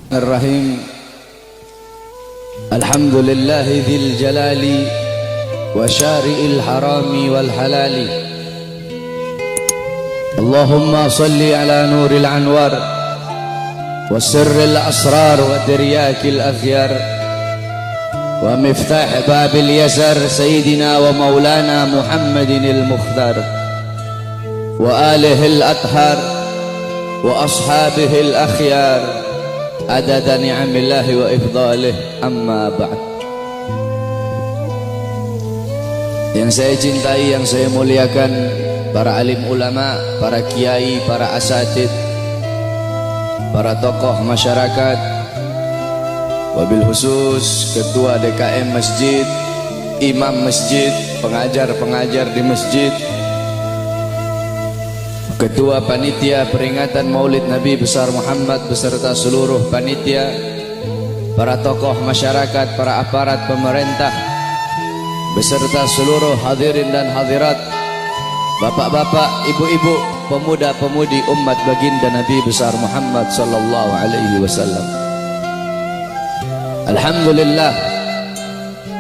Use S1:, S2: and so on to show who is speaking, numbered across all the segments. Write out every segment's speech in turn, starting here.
S1: Bismillahirrahmanirrahim. Alhamdulillahi dzil jalali wa syari'il harami wal halali. Allahumma salli ala nuril anwar wa sirril asrar wa tiryakil akhyar wa miftah babil yasar sayyidina wa maulana Muhammadinil mukhtar wa alihil athhar wa ashabihil akhyar adada ni'amillahi wa ifdalih, amma ba'd. Yang saya cintai, yang saya muliakan, para alim ulama, para kiai, para asatid, para tokoh masyarakat, wabil khusus ketua DKM masjid, imam masjid, pengajar-pengajar di masjid, ketua panitia peringatan Maulid Nabi besar Muhammad beserta seluruh panitia, para tokoh masyarakat, para aparat pemerintah beserta seluruh hadirin dan hadirat, bapak-bapak, ibu-ibu, pemuda-pemudi umat baginda Nabi besar Muhammad sallallahu alaihi wasallam. Alhamdulillah,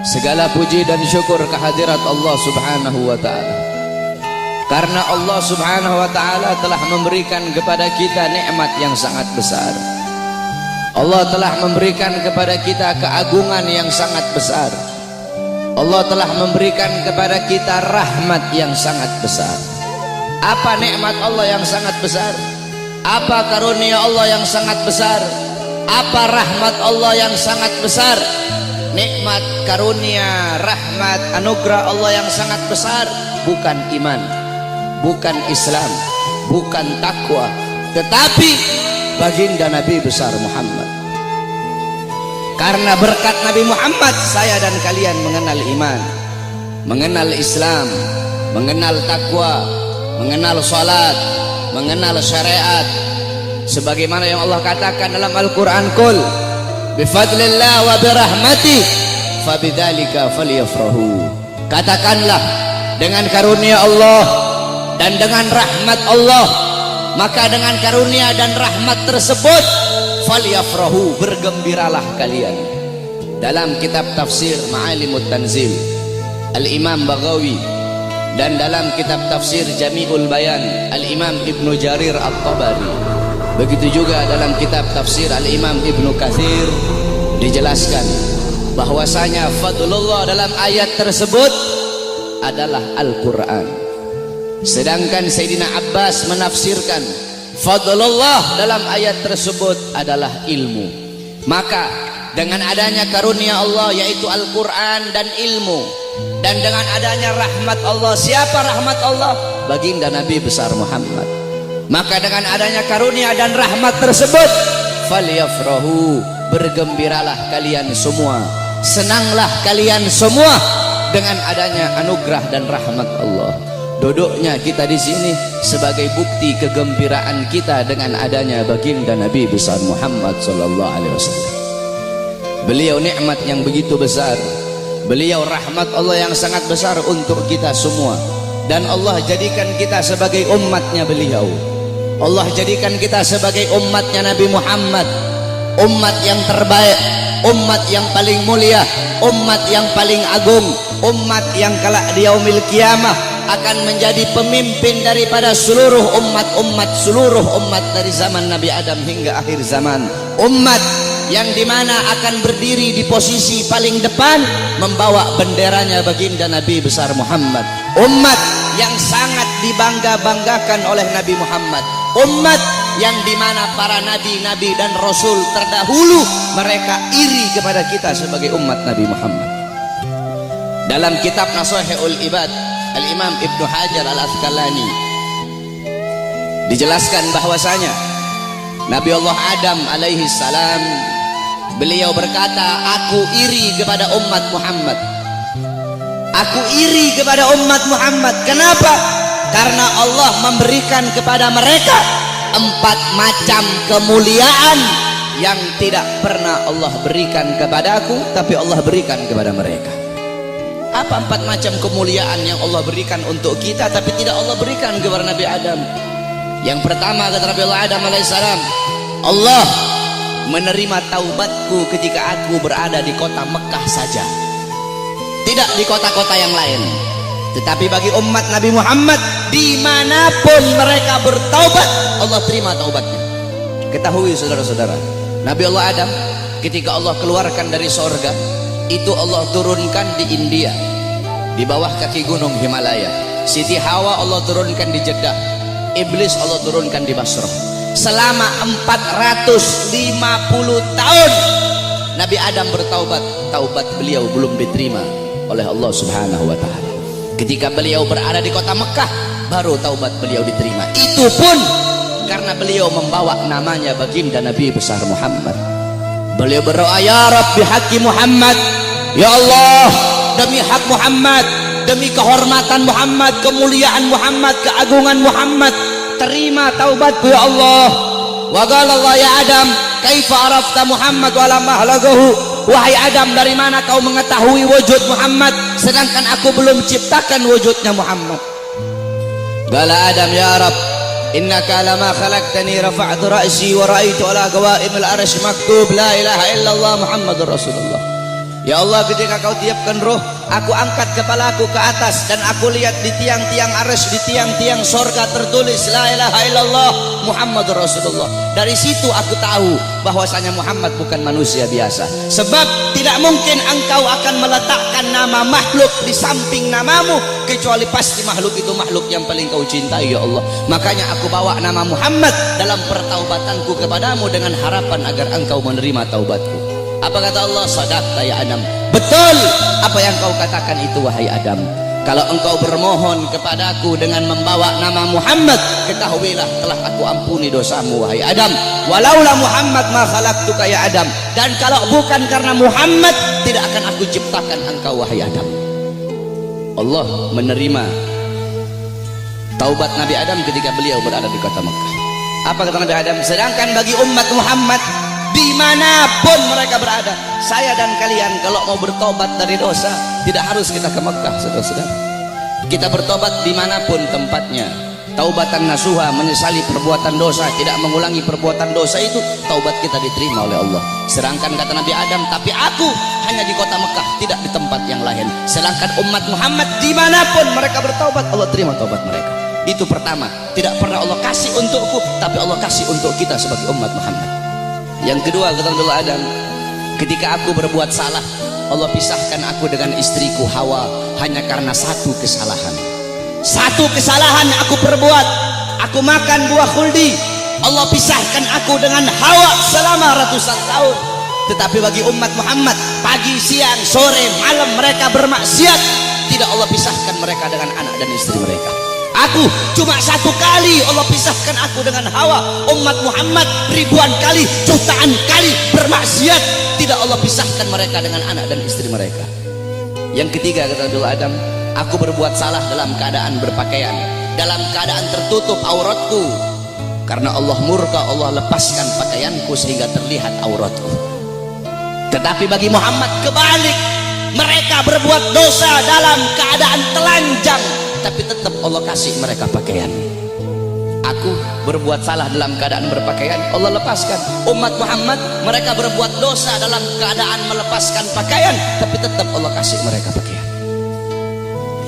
S1: segala puji dan syukur kehadirat Allah Subhanahu wa taala. Karena Allah Subhanahu wa ta'ala telah memberikan kepada kita nikmat yang sangat besar. Allah telah memberikan kepada kita keagungan yang sangat besar. Allah telah memberikan kepada kita rahmat yang sangat besar. Apa nikmat Allah yang sangat besar? Apa karunia Allah yang sangat besar? Apa rahmat Allah yang sangat besar? Nikmat, karunia, rahmat, anugerah Allah yang sangat besar bukan iman, bukan Islam, bukan takwa, tetapi baginda Nabi besar Muhammad. Karena berkat Nabi Muhammad, saya dan kalian mengenal iman, mengenal Islam, mengenal takwa, mengenal salat, mengenal syariat. Sebagaimana yang Allah katakan dalam Al-Quran, Qul bifadlillah wa birahmatih fabidzalika falyafrahu. Katakanlah, dengan karunia Allah dan dengan rahmat Allah, maka dengan karunia dan rahmat tersebut falyafrahu, bergembiralah kalian. Dalam kitab tafsir Ma'alimut Tanzil Al-Imam Baghawi, dan dalam kitab tafsir Jami'ul Bayan Al-Imam Ibnu Jarir At-Tabari, begitu juga dalam kitab tafsir Al-Imam Ibnu Katsir, dijelaskan bahwasanya fadlullah dalam ayat tersebut adalah Al-Quran. Sedangkan Sayyidina Abbas menafsirkan fadlullah dalam ayat tersebut adalah ilmu. Maka dengan adanya karunia Allah yaitu Al-Quran dan ilmu, dan dengan adanya rahmat Allah, siapa rahmat Allah? Baginda Nabi besar Muhammad. Maka dengan adanya karunia dan rahmat tersebut falyafrahu, bergembiralah kalian semua, senanglah kalian semua dengan adanya anugerah dan rahmat Allah. Duduknya kita di sini sebagai bukti kegembiraan kita dengan adanya baginda Nabi besar Muhammad sallallahu alaihi wasallam. Beliau nikmat yang begitu besar, beliau rahmat Allah yang sangat besar untuk kita semua, dan Allah jadikan kita sebagai umatnya beliau. Allah jadikan kita sebagai umatnya Nabi Muhammad, umat yang terbaik, umat yang paling mulia, umat yang paling agung, umat yang kelak di yaumil qiyamah akan menjadi pemimpin daripada seluruh seluruh umat dari zaman Nabi Adam hingga akhir zaman. Umat yang dimana akan berdiri di posisi paling depan membawa benderanya baginda Nabi besar Muhammad. Umat yang sangat dibangga-banggakan oleh Nabi Muhammad. Umat yang dimana para nabi-nabi dan rasul terdahulu mereka iri kepada kita sebagai umat Nabi Muhammad. Dalam kitab Nashihul Ibad Al-Imam Ibnu Hajar Al-Asqalani dijelaskan bahwasanya Nabi Allah Adam alaihi salam, beliau berkata, aku iri kepada umat Muhammad. Aku iri kepada umat Muhammad. Kenapa? Karena Allah memberikan kepada mereka 4 macam kemuliaan yang tidak pernah Allah berikan kepadaku, tapi Allah berikan kepada mereka. Apa 4 macam kemuliaan yang Allah berikan untuk kita tapi tidak Allah berikan kepada Nabi Adam? Yang pertama kata Nabi Allah Adam alaihissalam, Allah menerima taubatku ketika aku berada di kota Mekah saja, tidak di kota-kota yang lain. Tetapi bagi umat Nabi Muhammad, dimanapun mereka bertaubat, Allah terima taubatnya. Ketahui saudara-saudara, Nabi Allah Adam ketika Allah keluarkan dari sorga, itu Allah turunkan di India, di bawah kaki gunung Himalaya. Siti Hawa Allah turunkan di Jeddah, Iblis Allah turunkan di Basrah. Selama 450 tahun Nabi Adam bertaubat, taubat beliau belum diterima oleh Allah Subhanahu wa Ta'ala. Ketika beliau berada di kota Mekah, baru taubat beliau diterima. Itu pun karena beliau membawa namanya baginda Nabi besar Muhammad. Beliau berdoa, ya Rabbi haqqi Muhammad, ya Allah, demi hak Muhammad, demi kehormatan Muhammad, kemuliaan Muhammad, keagungan Muhammad, terima taubatku ya Allah. Wa qala Allah ya Adam, kaifa arafta Muhammad wa lam ahlagahu? Wahai Adam, dari mana kau mengetahui wujud Muhammad sedangkan aku belum ciptakan wujudnya Muhammad? Qala Adam, ya Rabb, innaka lama khalaqtani rafa'tu ra'si wa ra'aitu ala qawaimil arsy maktub la ilaha illallah Muhammadur Rasulullah. Ya Allah, ketika kau tiupkan roh, aku angkat kepalaku ke atas dan aku lihat di tiang-tiang arsy, di tiang-tiang sorga tertulis la ilaha illallah Muhammadur Rasulullah. Dari situ aku tahu bahwasanya Muhammad bukan manusia biasa. Sebab tidak mungkin engkau akan meletakkan nama makhluk di samping namamu, kecuali pasti makhluk itu makhluk yang paling kau cintai ya Allah. Makanya aku bawa nama Muhammad dalam pertaubatanku kepadamu dengan harapan agar engkau menerima taubatku. Apa kata Allah? Sadaqta ya Adam, betul apa yang kau katakan itu wahai Adam. Kalau engkau bermohon kepadaku dengan membawa nama Muhammad, ketahuilah telah aku ampuni dosamu wahai Adam. Walaula Muhammad ma khalaqtuka ya Adam, dan kalau bukan karena Muhammad, tidak akan aku ciptakan engkau wahai Adam. Allah menerima taubat Nabi Adam ketika beliau berada di kota Mekah. Apa kata Nabi Adam? Sedangkan bagi umat Muhammad, dimanapun mereka berada, saya dan kalian kalau mau bertobat dari dosa, tidak harus kita ke Mekah, saudara-saudara. Kita bertobat dimanapun tempatnya. Taubatan nasuha, menyesali perbuatan dosa, tidak mengulangi perbuatan dosa, itu taubat kita diterima oleh Allah. Sedangkan kata Nabi Adam, tapi aku hanya di kota Mekah, tidak di tempat yang lain. Sedangkan umat Muhammad dimanapun mereka bertaubat, Allah terima taubat mereka. Itu pertama, tidak pernah Allah kasih untukku, tapi Allah kasih untuk kita sebagai umat Muhammad. Yang kedua, kata Nabi Adam, ketika aku berbuat salah, Allah pisahkan aku dengan istriku Hawa hanya karena satu kesalahan. Satu kesalahan aku perbuat, aku makan buah khuldi, Allah pisahkan aku dengan Hawa selama ratusan tahun. Tetapi bagi umat Muhammad, pagi, siang, sore, malam mereka bermaksiat, tidak Allah pisahkan mereka dengan anak dan istri mereka. Aku cuma satu kali Allah pisahkan aku dengan Hawa. Umat Muhammad ribuan kali, jutaan kali bermaksiat, tidak Allah pisahkan mereka dengan anak dan istri mereka. Yang ketiga, kata Nabi Adam, aku berbuat salah dalam keadaan berpakaian, dalam keadaan tertutup auratku. Karena Allah murka, Allah lepaskan pakaianku sehingga terlihat auratku. Tetapi bagi Muhammad kebalik, mereka berbuat dosa dalam keadaan telanjang, tapi tetap Allah kasih mereka pakaian. Aku berbuat salah dalam keadaan berpakaian, Allah lepaskan. Umat Muhammad, mereka berbuat dosa dalam keadaan melepaskan pakaian, tapi tetap Allah kasih mereka pakaian.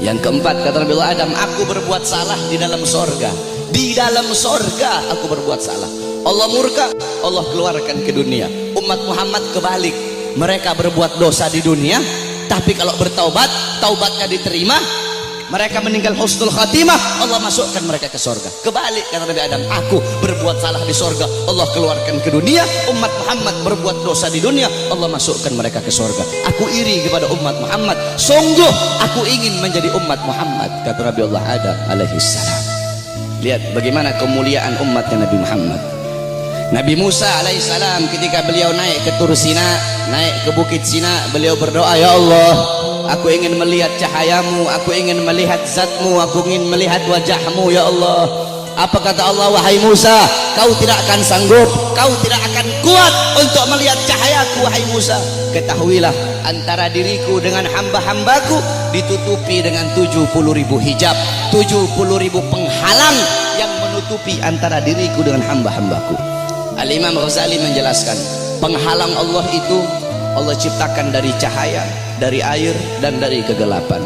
S1: Yang keempat, kata Nabi Adam, aku berbuat salah di dalam sorga. Di dalam sorga aku berbuat salah, Allah murka, Allah keluarkan ke dunia. Umat Muhammad kebalik, mereka berbuat dosa di dunia, tapi kalau bertaubat, taubatnya diterima, mereka meninggal husnul khatimah, Allah masukkan mereka ke sorga. Kebalik, kata Nabi Adam, aku berbuat salah di sorga, Allah keluarkan ke dunia. Umat Muhammad berbuat dosa di dunia, Allah masukkan mereka ke sorga. Aku iri kepada umat Muhammad, sungguh aku ingin menjadi umat Muhammad, kata Nabi Allah Adam alaihissalam. Lihat bagaimana kemuliaan umatnya Nabi Muhammad. Nabi Musa alaihissalam ketika beliau naik ke Tur Sina, naik ke Bukit Sina, beliau berdoa, ya Allah, aku ingin melihat cahayamu, aku ingin melihat zatmu, aku ingin melihat wajahmu ya Allah. Apa kata Allah? Wahai Musa, kau tidak akan sanggup, kau tidak akan kuat untuk melihat cahayaku wahai Musa. Ketahuilah, antara diriku dengan hamba-hambaku ditutupi dengan 70.000 hijab, 70.000 penghalang yang menutupi antara diriku dengan hamba-hambaku. Al-Imam Ghazali menjelaskan, Penghalang Allah itu Allah ciptakan dari cahaya, dari air, dan dari kegelapan.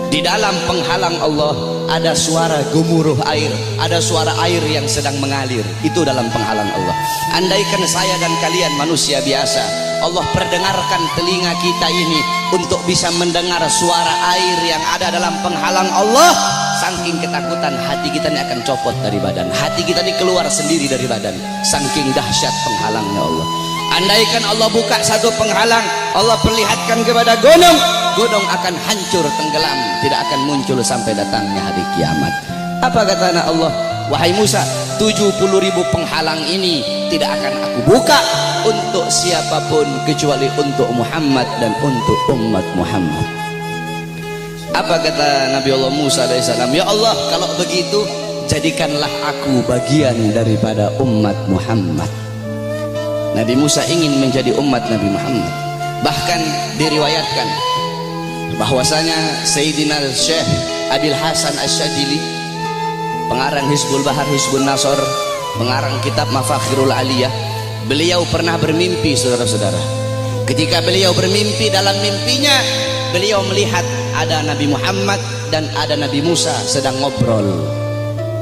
S1: Di dalam penghalang Allah ada suara gemuruh air, ada suara air yang sedang mengalir. Itu dalam penghalang Allah. Andaikan saya dan kalian manusia biasa, Allah perdengarkan telinga kita ini untuk bisa mendengar suara air yang ada dalam penghalang Allah, saking ketakutan hati kita ini akan copot dari badan, hati kita ini keluar sendiri dari badan, saking dahsyat penghalangnya Allah. Andaikan Allah buka satu penghalang, Allah perlihatkan kepada gunung, gunung akan hancur tenggelam, tidak akan muncul sampai datangnya hari kiamat. Apa kata anak Allah? Wahai Musa, 70.000 penghalang ini tidak akan aku buka untuk siapapun kecuali untuk Muhammad dan untuk umat Muhammad. Apa kata Nabi Allah Musa alaihissalam? Ya Allah, kalau begitu jadikanlah aku bagian daripada umat Muhammad. Nabi Musa ingin menjadi umat Nabi Muhammad. Bahkan diriwayatkan bahwasanya Sayyidina Syekh Abil Hasan Asyadili, pengarang Hizbul Bahar Hizbun Nasor, pengarang kitab Mafakhirul Aliyah, beliau pernah bermimpi, saudara-saudara. Ketika beliau bermimpi, dalam mimpinya beliau melihat ada Nabi Muhammad dan ada Nabi Musa sedang ngobrol.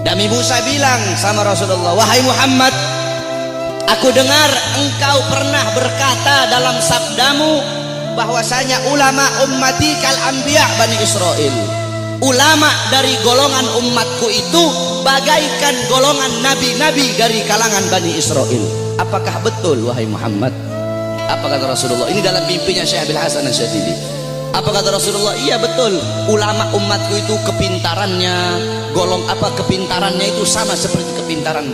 S1: Nabi Musa bilang sama Rasulullah, wahai Muhammad, aku dengar engkau pernah berkata dalam sabdamu bahwasanya ulama ummati kal anbiya Bani Israel. Ulama dari golongan umatku itu bagaikan golongan nabi-nabi dari kalangan Bani Israel. Apakah betul wahai Muhammad? Apa kata Rasulullah? Ini dalam mimpinya Syekh Abil Hasan Asyadili. Apa kata Rasulullah? Iya betul, ulama umatku itu kepintarannya kepintarannya itu sama seperti kepintaran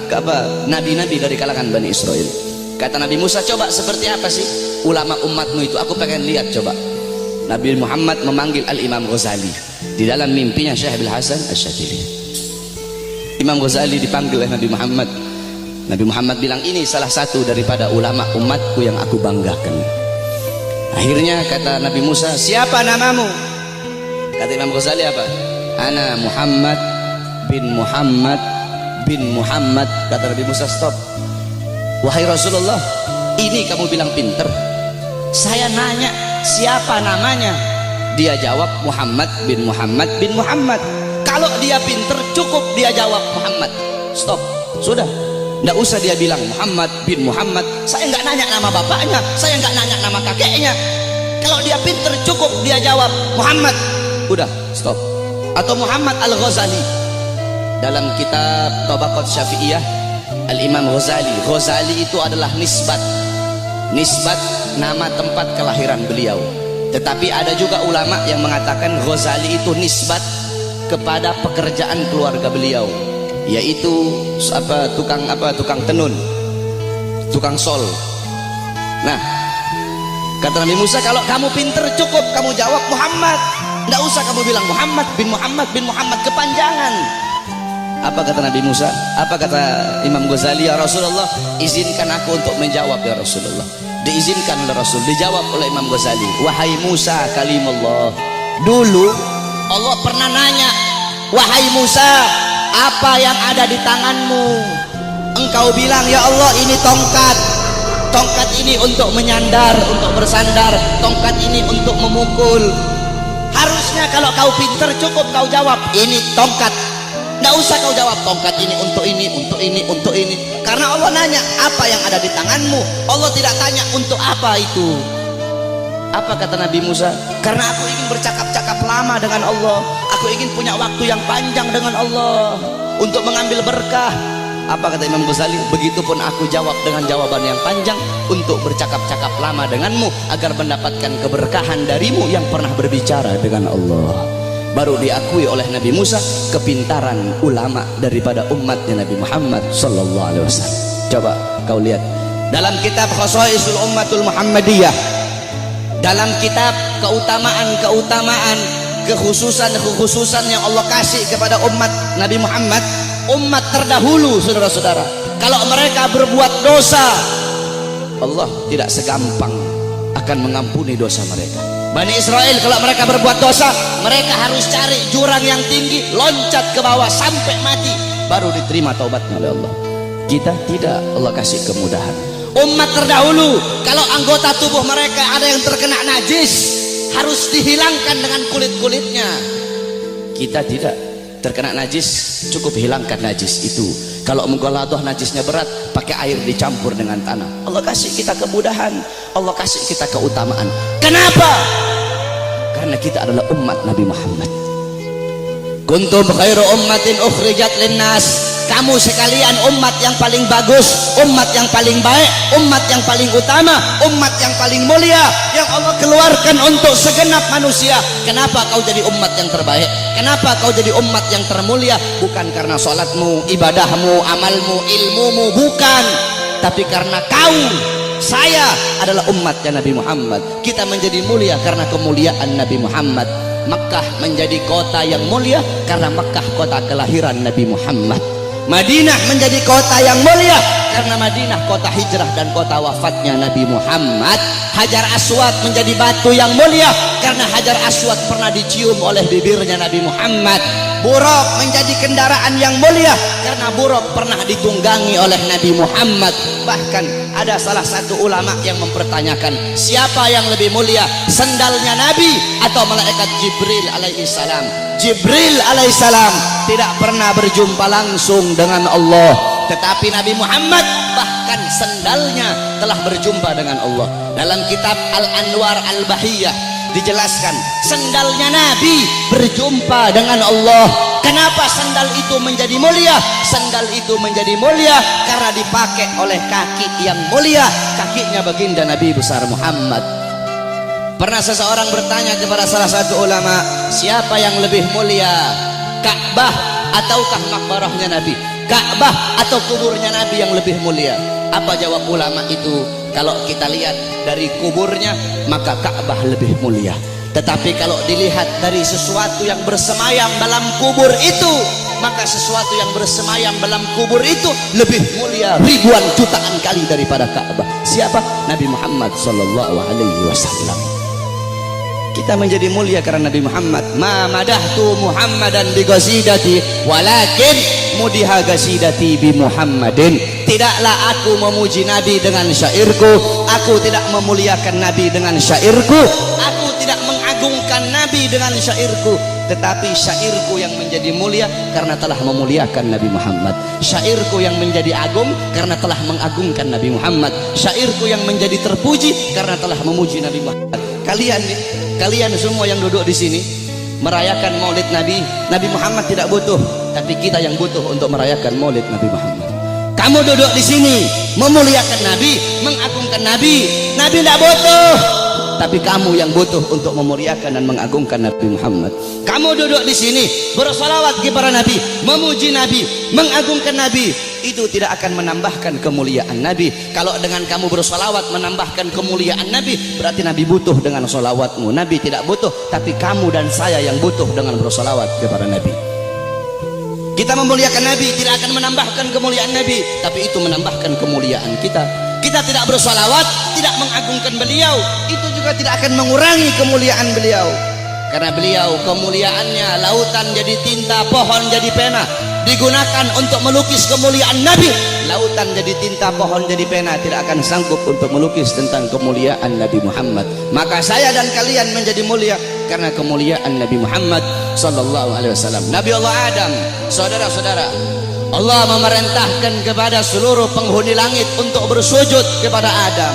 S1: nabi-nabi dari kalangan Bani Israel. Kata Nabi Musa, coba seperti apa sih ulama umatmu itu? Aku pengen lihat, coba. Nabi Muhammad memanggil Al-Imam Ghazali di dalam mimpinya Syekh Abil Hasan Asyadili. Imam Ghazali dipanggil oleh Nabi Muhammad. Nabi Muhammad bilang, ini salah satu daripada ulama umatku yang aku banggakan. Akhirnya kata Nabi Musa, siapa namamu? Kata Imam Ghazali apa? Ana Muhammad bin Muhammad bin Muhammad. Kata Nabi Musa, stop. Wahai Rasulullah, ini kamu bilang pinter. Saya nanya siapa namanya? Dia jawab Muhammad bin Muhammad bin Muhammad. Kalau dia pinter cukup dia jawab Muhammad. Stop, sudah. Nggak usah dia bilang Muhammad bin Muhammad. Saya nggak nanya nama bapaknya, saya nggak nanya nama kakeknya. Kalau dia pinter cukup dia jawab Muhammad. Udah, stop. Atau Muhammad Al-Ghazali dalam kitab Tabaqat Syafi'iyah, Al-Imam Ghazali. Ghazali itu adalah nisbat nama tempat kelahiran beliau. Tetapi ada juga ulama yang mengatakan Ghazali itu nisbat kepada pekerjaan keluarga beliau, yaitu tukang tenun, tukang sol. Nah, kata Nabi Musa, kalau kamu pinter cukup kamu jawab Muhammad, nggak usah kamu bilang Muhammad bin Muhammad bin Muhammad, kepanjangan. Apa kata Nabi Musa? Apa kata Imam Ghazali? Ya Rasulullah, izinkan aku untuk menjawab ya Rasulullah. Diizinkan oleh Rasul, dijawab oleh Imam Ghazali, wahai Musa kalimullah. Dulu Allah pernah nanya, wahai Musa, apa yang ada di tanganmu? Engkau bilang, ya Allah, ini tongkat. Tongkat ini untuk menyandar, untuk bersandar. Tongkat ini untuk memukul. Harusnya kalau kau pinter cukup kau jawab, ini tongkat. Nggak usah kau jawab tongkat ini untuk ini, untuk ini, untuk ini. Karena Allah nanya apa yang ada di tanganmu. Allah tidak tanya untuk apa itu. Apa kata Nabi Musa? Karena aku ingin bercakap-cakap lama dengan Allah. Aku ingin punya waktu yang panjang dengan Allah untuk mengambil berkah. Apa kata Imam Ghazali? Begitupun aku jawab dengan jawaban yang panjang untuk bercakap-cakap lama denganmu agar mendapatkan keberkahan darimu yang pernah berbicara dengan Allah. Baru diakui oleh Nabi Musa kepintaran ulama daripada umatnya Nabi Muhammad sallallahu alaihi wasallam. Coba kau lihat dalam kitab Khasaisul Ummatul Muhammadiyah, dalam kitab keutamaan kekhususan yang Allah kasih kepada umat Nabi Muhammad, umat terdahulu, saudara-saudara, kalau mereka berbuat dosa, Allah tidak segampang akan mengampuni dosa mereka. Bani Israel kalau mereka berbuat dosa, mereka harus cari jurang yang tinggi, loncat ke bawah sampai mati, baru diterima taubatnya oleh Allah. Kita tidak, Allah kasih kemudahan. Umat terdahulu kalau anggota tubuh mereka ada yang terkena najis harus dihilangkan dengan kulit-kulitnya. Kita tidak, terkena najis cukup hilangkan najis itu. Kalau menggoladoh najisnya berat, pakai air dicampur dengan tanah. Allah kasih kita kemudahan, Allah kasih kita keutamaan. Kenapa? Karena kita adalah umat Nabi Muhammad. Kuntum khairu ummatin ukhrijat linnas. Kamu sekalian umat yang paling bagus, umat yang paling baik, umat yang paling utama, umat yang paling mulia yang Allah keluarkan untuk segenap manusia. Kenapa kau jadi umat yang terbaik? Kenapa kau jadi umat yang termulia? Bukan karena salatmu, ibadahmu, amalmu, ilmumu, bukan. Tapi karena kau, saya adalah umatnya Nabi Muhammad. Kita menjadi mulia karena kemuliaan Nabi Muhammad. Makkah menjadi kota yang mulia karena Makkah kota kelahiran Nabi Muhammad. Madinah menjadi kota yang mulia karena Madinah kota hijrah dan kota wafatnya Nabi Muhammad. Hajar Aswad menjadi batu yang mulia karena Hajar Aswad pernah dicium oleh bibirnya Nabi Muhammad. Buraq menjadi kendaraan yang mulia karena Buraq pernah ditunggangi oleh Nabi Muhammad. Bahkan ada salah satu ulama yang mempertanyakan, siapa yang lebih mulia, sendalnya Nabi atau malaikat Jibril alaihi salam? Jibril alaihissalam tidak pernah berjumpa langsung dengan Allah, tetapi Nabi Muhammad bahkan sendalnya telah berjumpa dengan Allah. Dalam kitab Al-Anwar Al-Bahiyah dijelaskan sendalnya Nabi berjumpa dengan Allah. Kenapa sandal itu menjadi mulia? Sandal itu menjadi mulia karena dipakai oleh kaki yang mulia, kakinya baginda Nabi besar Muhammad. Pernah seseorang bertanya kepada salah satu ulama, siapa yang lebih mulia, Ka'bah ataukah makbarahnya Nabi? Ka'bah atau kuburnya Nabi yang lebih mulia? Apa jawab ulama itu? Kalau kita lihat dari kuburnya, maka Ka'bah lebih mulia. Tetapi kalau dilihat dari sesuatu yang bersemayam dalam kubur itu, maka sesuatu yang bersemayam dalam kubur itu lebih mulia ribuan jutaan kali daripada Ka'bah. Siapa? Nabi Muhammad sallallahu alaihi wasallam. Kita menjadi mulia karena Nabi Muhammad. Ma madahtu Muhammadan bi qasidati walakin mudiha qasidati bi Muhammadin. Tidaklah aku memuji Nabi dengan syairku, aku tidak memuliakan Nabi dengan syairku, aku tidak mengagungkan Nabi dengan syairku, tetapi syairku yang menjadi mulia karena telah memuliakan Nabi Muhammad. Syairku yang menjadi agung karena telah mengagungkan Nabi Muhammad. Syairku yang menjadi terpuji karena telah memuji Nabi Muhammad. Kalian semua yang duduk di sini merayakan Maulid Nabi. Nabi Muhammad tidak butuh, tapi kita yang butuh untuk merayakan Maulid Nabi Muhammad. Kamu duduk di sini memuliakan Nabi, mengagungkan Nabi. Nabi tidak butuh, tapi kamu yang butuh untuk memuliakan dan mengagungkan Nabi Muhammad. Kamu duduk di sini bersalawat kepada Nabi, memuji Nabi, mengagungkan Nabi. Itu tidak akan menambahkan kemuliaan Nabi. Kalau dengan kamu bersalawat menambahkan kemuliaan Nabi, berarti Nabi butuh dengan salawatmu. Nabi tidak butuh, tapi kamu dan saya yang butuh dengan bersalawat kepada Nabi. Kita memuliakan Nabi tidak akan menambahkan kemuliaan Nabi, tapi itu menambahkan kemuliaan kita. Kita tidak bersalawat, tidak mengagungkan beliau, itu juga tidak akan mengurangi kemuliaan beliau. Karena beliau kemuliaannya lautan jadi tinta, pohon jadi pena, digunakan untuk melukis kemuliaan Nabi. Lautan jadi tinta, pohon jadi pena, tidak akan sanggup untuk melukis tentang kemuliaan Nabi Muhammad. Maka saya dan kalian menjadi mulia karena kemuliaan Nabi Muhammad sallallahu alaihi wasallam. Nabi Allah Adam, saudara-saudara, Allah memerintahkan kepada seluruh penghuni langit untuk bersujud kepada Adam.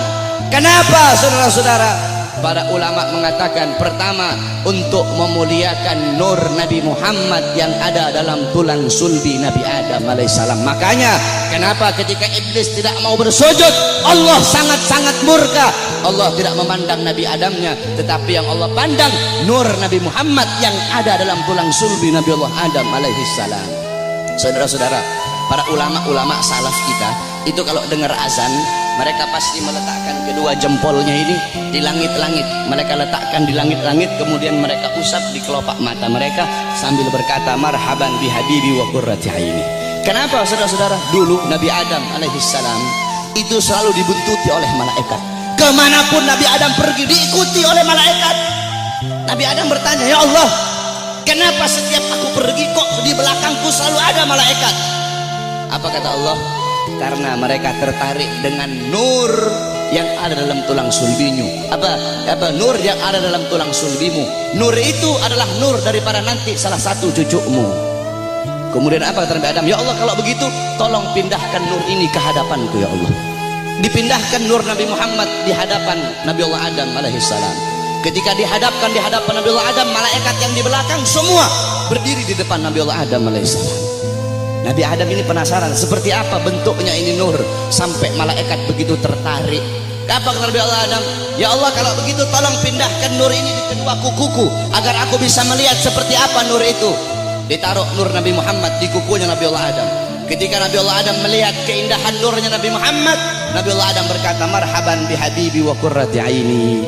S1: Kenapa, saudara-saudara? Para ulama mengatakan, pertama, untuk memuliakan nur Nabi Muhammad yang ada dalam tulang sulbi Nabi Adam alaihissalam. Makanya kenapa ketika iblis tidak mau bersujud, Allah sangat-sangat murka. Allah tidak memandang Nabi Adamnya, tetapi yang Allah pandang nur Nabi Muhammad yang ada dalam tulang sulbi Nabi Allah Adam alaihissalam. Saudara-saudara, para ulama-ulama salaf kita itu kalau dengar azan, mereka pasti meletakkan kedua jempolnya ini di langit-langit. Mereka letakkan di langit-langit, kemudian mereka usap di kelopak mata mereka sambil berkata, marhaban bihabibi wa qurrati aini. Kenapa, saudara-saudara? Dulu Nabi Adam alaihissalam itu selalu dibuntuti oleh malaikat. Kemanapun Nabi Adam pergi diikuti oleh malaikat. Nabi Adam bertanya, ya Allah, kenapa setiap aku pergi kok di belakangku selalu ada malaikat? Apa kata Allah? Karena mereka tertarik dengan nur yang ada dalam tulang sulbimu. Apa nur yang ada dalam tulang sulbimu? Nur itu adalah nur daripada nanti salah satu cucumu. Kemudian apa kata Nabi Adam? Ya Allah, kalau begitu tolong pindahkan nur ini ke hadapanku ya Allah. Dipindahkan nur Nabi Muhammad di hadapan Nabi Allah Adam alaihissalam. Ketika dihadapkan di hadapan Nabi Allah Adam, malaikat yang di belakang semua berdiri di depan Nabi Allah Adam alaihissalam. Nabi Adam ini penasaran seperti apa bentuknya ini nur sampai malaikat begitu tertarik. Apa kata Nabi Allah Adam? Ya Allah, kalau begitu tolong pindahkan nur ini di kedua kukuku agar aku bisa melihat seperti apa nur itu. Ditaruh nur Nabi Muhammad di kukunya Nabi Allah Adam. Ketika Nabi Allah Adam melihat keindahan nurnya Nabi Muhammad, Nabi Allah Adam berkata, marhaban bihabibi wa qurrati aini.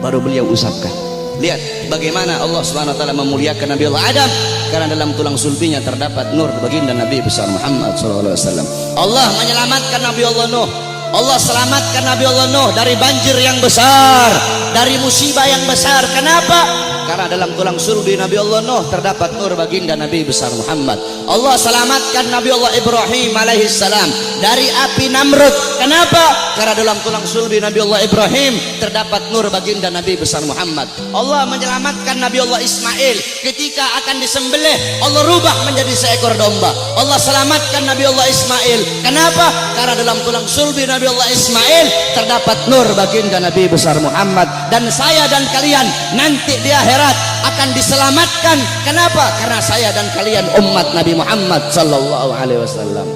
S1: Baru beliau usapkan. Lihat bagaimana Allah Subhanahu wa taala memuliakan Nabi Allah Adam, karena dalam tulang sulbinya terdapat nur baginda Nabi besar Muhammad sallallahu alaihi wasallam. Allah menyelamatkan Nabi Allah Nuh. Allah selamatkan Nabi Allah Nuh dari banjir yang besar, dari musibah yang besar. Kenapa? Karena dalam tulang sulbi Nabi Allah Nuh terdapat nur baginda Nabi besar Muhammad. Allah selamatkan Nabi Allah Ibrahim alaihissalam dari api Namrud. Kenapa? Karena dalam tulang sulbi Nabi Allah Ibrahim terdapat nur baginda Nabi besar Muhammad. Allah menyelamatkan Nabi Allah Ismail ketika akan disembelih, Allah rubah menjadi seekor domba. Allah selamatkan Nabi Allah Ismail. Kenapa? Karena dalam tulang sulbi Nabi Allah Ismail terdapat nur baginda Nabi besar Muhammad. Dan saya dan kalian nanti di akhirat akan diselamatkan. Kenapa? Karena saya dan kalian umat Nabi Muhammad sallallahu alaihi wasallam.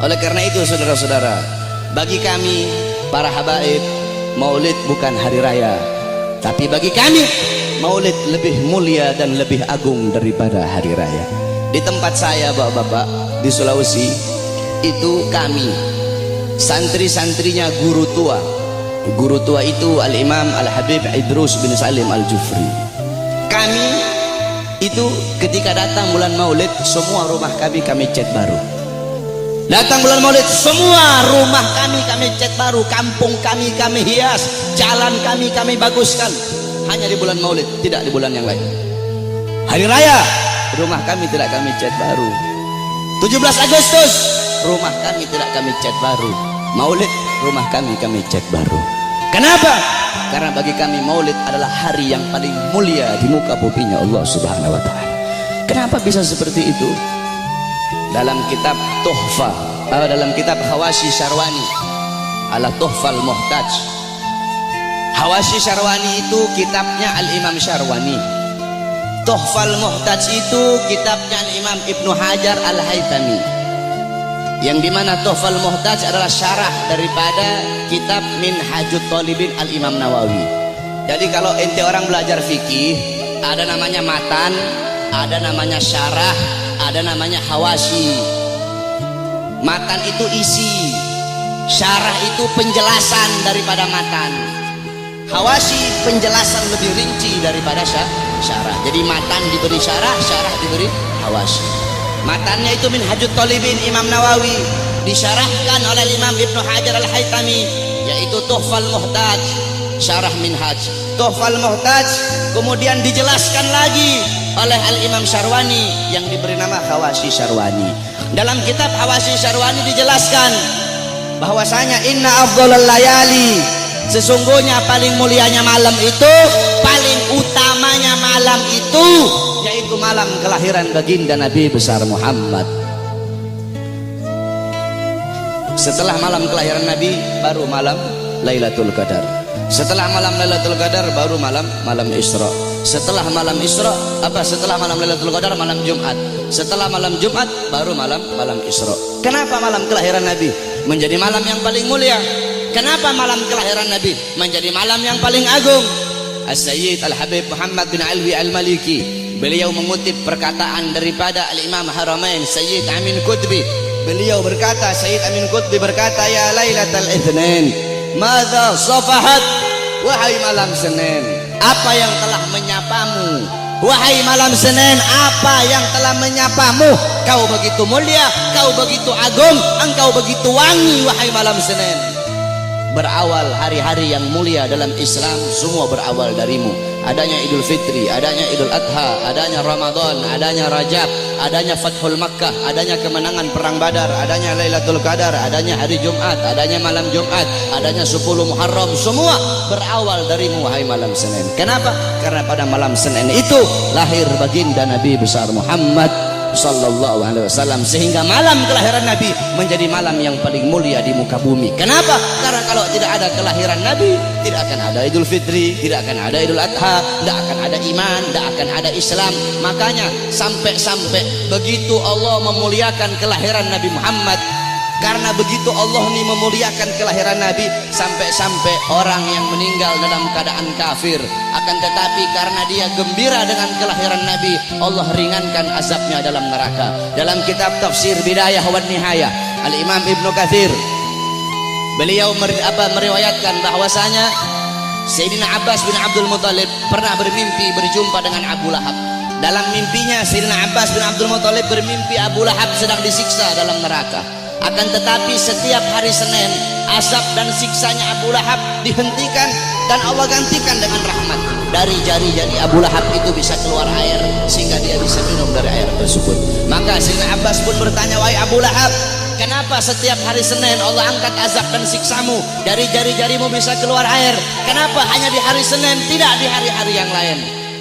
S1: Oleh karena itu saudara-saudara, bagi kami para habaib, maulid bukan hari raya, tapi bagi kami maulid lebih mulia dan lebih agung daripada hari raya. Di tempat saya bapak-bapak di Sulawesi itu kami santri-santrinya guru tua. Guru tua itu Al-Imam Al-Habib Idrus bin Salim Al-Jufri. Kami itu ketika datang bulan maulid, semua rumah kami cat baru. Datang bulan maulid, semua rumah kami cat baru, kampung kami hias, jalan kami baguskan. Hanya di bulan maulid, tidak di bulan yang lain. Hari raya, rumah kami tidak kami cat baru. 17 Agustus, rumah kami tidak kami cat baru. Maulid, rumah kami cat baru. Kenapa? Karena bagi kami maulid adalah hari yang paling mulia di muka buminya Allah Subhanahu wa taala. Kenapa bisa seperti itu? Dalam kitab Tuhfa, dalam kitab Hawashi Syarwani ala Tuhfal Muhtaj. Hawashi Syarwani itu kitabnya Al-Imam Syarwani. Tuhfal Muhtaj itu kitabnya Al-Imam Ibnu Hajar Al-Haytami. Yang dimana Tuhfal Muhtaj adalah syarah daripada kitab Minhajut Talibin Al-Imam Nawawi. Jadi kalau ente orang belajar fikih, ada namanya matan, ada namanya syarah, ada namanya hawashi. Matan itu isi, syarah itu penjelasan daripada matan, hawashi penjelasan lebih rinci daripada syarah. Jadi matan diberi syarah, syarah diberi hawashi. Matannya itu Minhajut Talibin Imam Nawawi, disyarahkan oleh Imam Ibnu Hajar Al-Haytami, yaitu Tuhfal Muhtaj, syarah Minhaj. Tuhfal Muhtaj kemudian dijelaskan lagi oleh Al-Imam Syarwani yang diberi nama Hawashi Syarwani. Dalam kitab Hawashi Syarwani dijelaskan bahwasanya inna afdhalal layali, sesungguhnya paling mulianya malam itu, paling utamanya malam itu, yaitu malam kelahiran baginda Nabi besar Muhammad. Setelah malam kelahiran Nabi baru malam Lailatul Qadar. Setelah malam Lailatul Qadar baru malam Isra. Setelah malam Isra setelah malam Lailatul Qadar malam Jumat. Setelah malam Jumat baru malam Isra. Kenapa malam kelahiran Nabi menjadi malam yang paling mulia? Kenapa malam kelahiran Nabi menjadi malam yang paling agung? As-Sayyid Al-Habib Muhammad bin Alwi Al-Maliki, beliau mengutip perkataan daripada Al-Imam Haramain Sayyid Amin Qutbi. Beliau berkata, Sayyid Amin Qutbi berkata, ya Lailatul Itsnain, madza safahat, wahai malam Senin, apa yang telah menyapamu? Wahai malam Senin, apa yang telah menyapamu? Kau begitu mulia, kau begitu agung, engkau begitu wangi, wahai malam Senin. Berawal hari-hari yang mulia dalam Islam, semua berawal darimu. adanya Idul Fitri, adanya Idul Adha, adanya Ramadan, adanya Rajab, adanya Fathul Makkah, adanya kemenangan perang Badar, adanya Lailatul Qadar, adanya hari Jumat, adanya malam Jumat, adanya 10 Muharram, semua berawal darimu wahai malam Senin. Kenapa? Karena pada malam Senin itu lahir baginda Nabi besar Muhammad sallallahu alaihi wasallam, sehingga malam kelahiran Nabi menjadi malam yang paling mulia di muka bumi. Kenapa? Karena kalau tidak ada kelahiran Nabi, tidak akan ada Idul Fitri, tidak akan ada Idul Adha, tidak akan ada iman, tidak akan ada Islam. Makanya sampai-sampai begitu Allah memuliakan kelahiran Nabi Muhammad, karena begitu Allah ini memuliakan kelahiran Nabi, sampai-sampai orang yang meninggal dalam keadaan kafir, akan tetapi karena dia gembira dengan kelahiran Nabi, Allah ringankan azabnya dalam neraka. Dalam kitab tafsir Bidayah wa Nihayah, Al-Imam Ibnu Katsir beliau meriwayatkan bahwasanya Sayyidina Abbas bin Abdul Muthalib pernah bermimpi berjumpa dengan Abu Lahab. Dalam mimpinya Sayyidina Abbas bin Abdul Muthalib bermimpi Abu Lahab sedang disiksa dalam neraka. Akan tetapi setiap hari Senin azab dan siksanya Abu Lahab dihentikan dan Allah gantikan dengan rahmat. Dari jari-jari Abu Lahab itu bisa keluar air sehingga dia bisa minum dari air tersebut. Maka Sayyidina Abbas pun bertanya, wahai Abu Lahab, kenapa setiap hari Senin Allah angkat azab dan siksamu? Dari jari-jarimu bisa keluar air, kenapa hanya di hari Senin, tidak di hari-hari yang lain?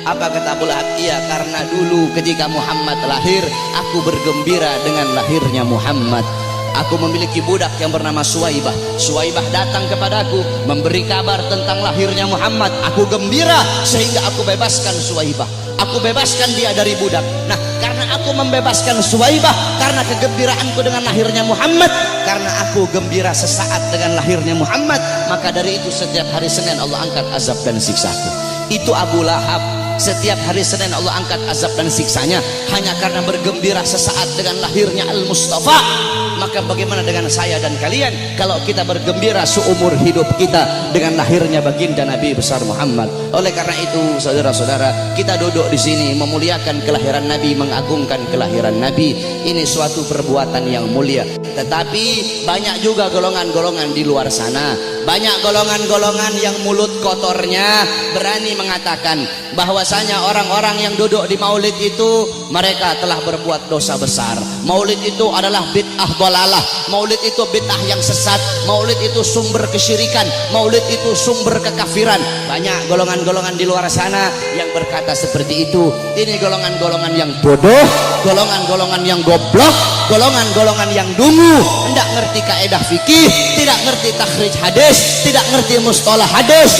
S1: Apa kata Abu Lahab? Iya, karena dulu ketika Muhammad lahir, aku bergembira dengan lahirnya Muhammad. Aku memiliki budak yang bernama Suwaibah. Suwaibah datang kepadaku memberi kabar tentang lahirnya Muhammad. Aku gembira sehingga aku bebaskan Suwaibah. Aku bebaskan dia dari budak. Nah, karena aku membebaskan Suwaibah, karena kegembiraanku dengan lahirnya Muhammad, karena aku gembira sesaat dengan lahirnya Muhammad, maka dari itu setiap hari Senin Allah angkat azab dan siksaku. Itu Abu Lahab. Setiap hari Senin Allah angkat azab dan siksanya hanya karena bergembira sesaat dengan lahirnya Al-Mustafa. Maka bagaimana dengan saya dan kalian kalau kita bergembira seumur hidup kita dengan lahirnya baginda Nabi besar Muhammad? Oleh karena itu, saudara-saudara, kita duduk di sini memuliakan kelahiran Nabi, mengagungkan kelahiran Nabi. Ini suatu perbuatan yang mulia. Tetapi banyak juga golongan-golongan di luar sana, banyak golongan-golongan yang mulut kotornya berani mengatakan bahwasanya orang-orang yang duduk di maulid itu mereka telah berbuat dosa besar. Maulid itu adalah bid'ah dhalalah, maulid itu bid'ah yang sesat, maulid itu sumber kesyirikan, maulid itu sumber kekafiran. Banyak golongan-golongan di luar sana yang berkata seperti itu. Ini golongan-golongan yang bodoh, golongan-golongan yang goblok, golongan-golongan yang dungu, tidak ngerti kaidah fikih, tidak ngerti takhrij hadis, tidak ngerti mustalah hadis.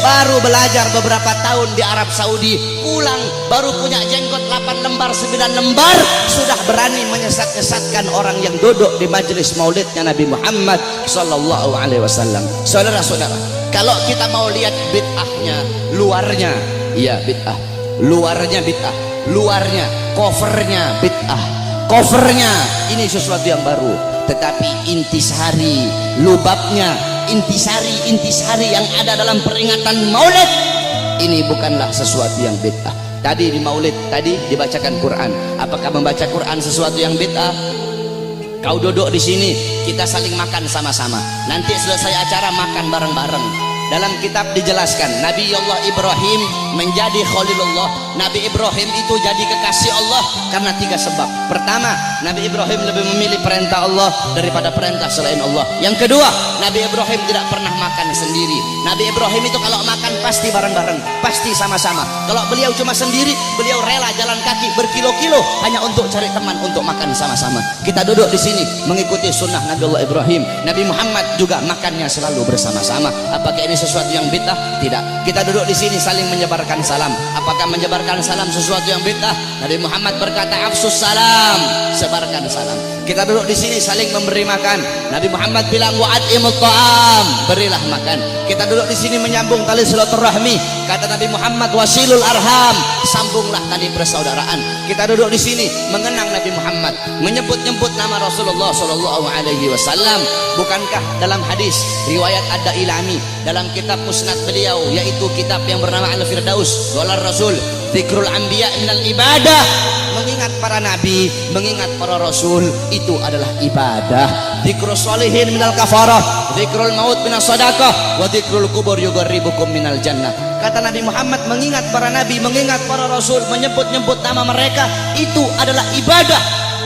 S1: Baru belajar beberapa tahun di Arab Saudi, pulang baru punya jenggot 8 lembar 9 lembar, sudah berani menyesat-nyesatkan orang yang duduk di majelis maulidnya Nabi Muhammad sallallahu alaihi wasallam. Saudara-saudara, kalau kita mau lihat bid'ahnya, luarnya iya bid'ah, luarnya bid'ah, luarnya covernya bid'ah, covernya ini sesuatu yang baru, tetapi intisari, lubabnya, intisari yang ada dalam peringatan maulid ini bukanlah sesuatu yang bid'ah. Tadi di maulid tadi dibacakan Quran. Apakah membaca Quran sesuatu yang bid'ah? Kau duduk di sini, kita saling makan sama-sama. Nanti selesai acara makan bareng-bareng. Dalam kitab dijelaskan Nabi Allah Ibrahim menjadi Khalilullah. Nabi Ibrahim itu jadi kekasih Allah karena 3 sebab. Pertama, Nabi Ibrahim lebih memilih perintah Allah daripada perintah selain Allah. Yang kedua, Nabi Ibrahim tidak pernah makan sendiri. Nabi Ibrahim itu kalau makan pasti bareng-bareng, pasti sama-sama. Kalau beliau cuma sendiri, beliau rela jalan kaki berkilo-kilo hanya untuk cari teman untuk makan sama-sama. Kita duduk di sini mengikuti sunnah Nabi Allah Ibrahim. Nabi Muhammad juga makannya selalu bersama-sama. Apakah ini sesuatu yang bid'ah? Tidak. Kita duduk di sini saling menyebarkan salam. Apakah menyebarkan salam sesuatu yang bid'ah? Nabi Muhammad berkata, afsus salam, sebarkan salam. Kita duduk di sini saling memberi makan. Nabi Muhammad bilang, wa'atimut ta'am, berilah makan. Kita duduk di sini menyambung tali silaturahmi. Kata Nabi Muhammad, wasilul arham, sambunglah tali persaudaraan. Kita duduk di sini mengenang Nabi Muhammad, menyebut-nyebut nama Rasulullah sallallahu alaihi wasallam. Bukankah dalam hadis riwayat Ad-Dailami dalam kitab musnad beliau, yaitu kitab yang bernama Al-Firdaus, qala Rasul, dzikrul anbiya minal ibadah, mengingat para nabi, mengingat para rasul itu adalah ibadah. dzikrus sholihin minal kafarah, dzikrul maut minas sadaqah, wa dzikrul kubur yuqarribukum minal jannah. Kata Nabi Muhammad, mengingat para nabi, mengingat para rasul, menyebut-nyebut nama mereka itu adalah ibadah.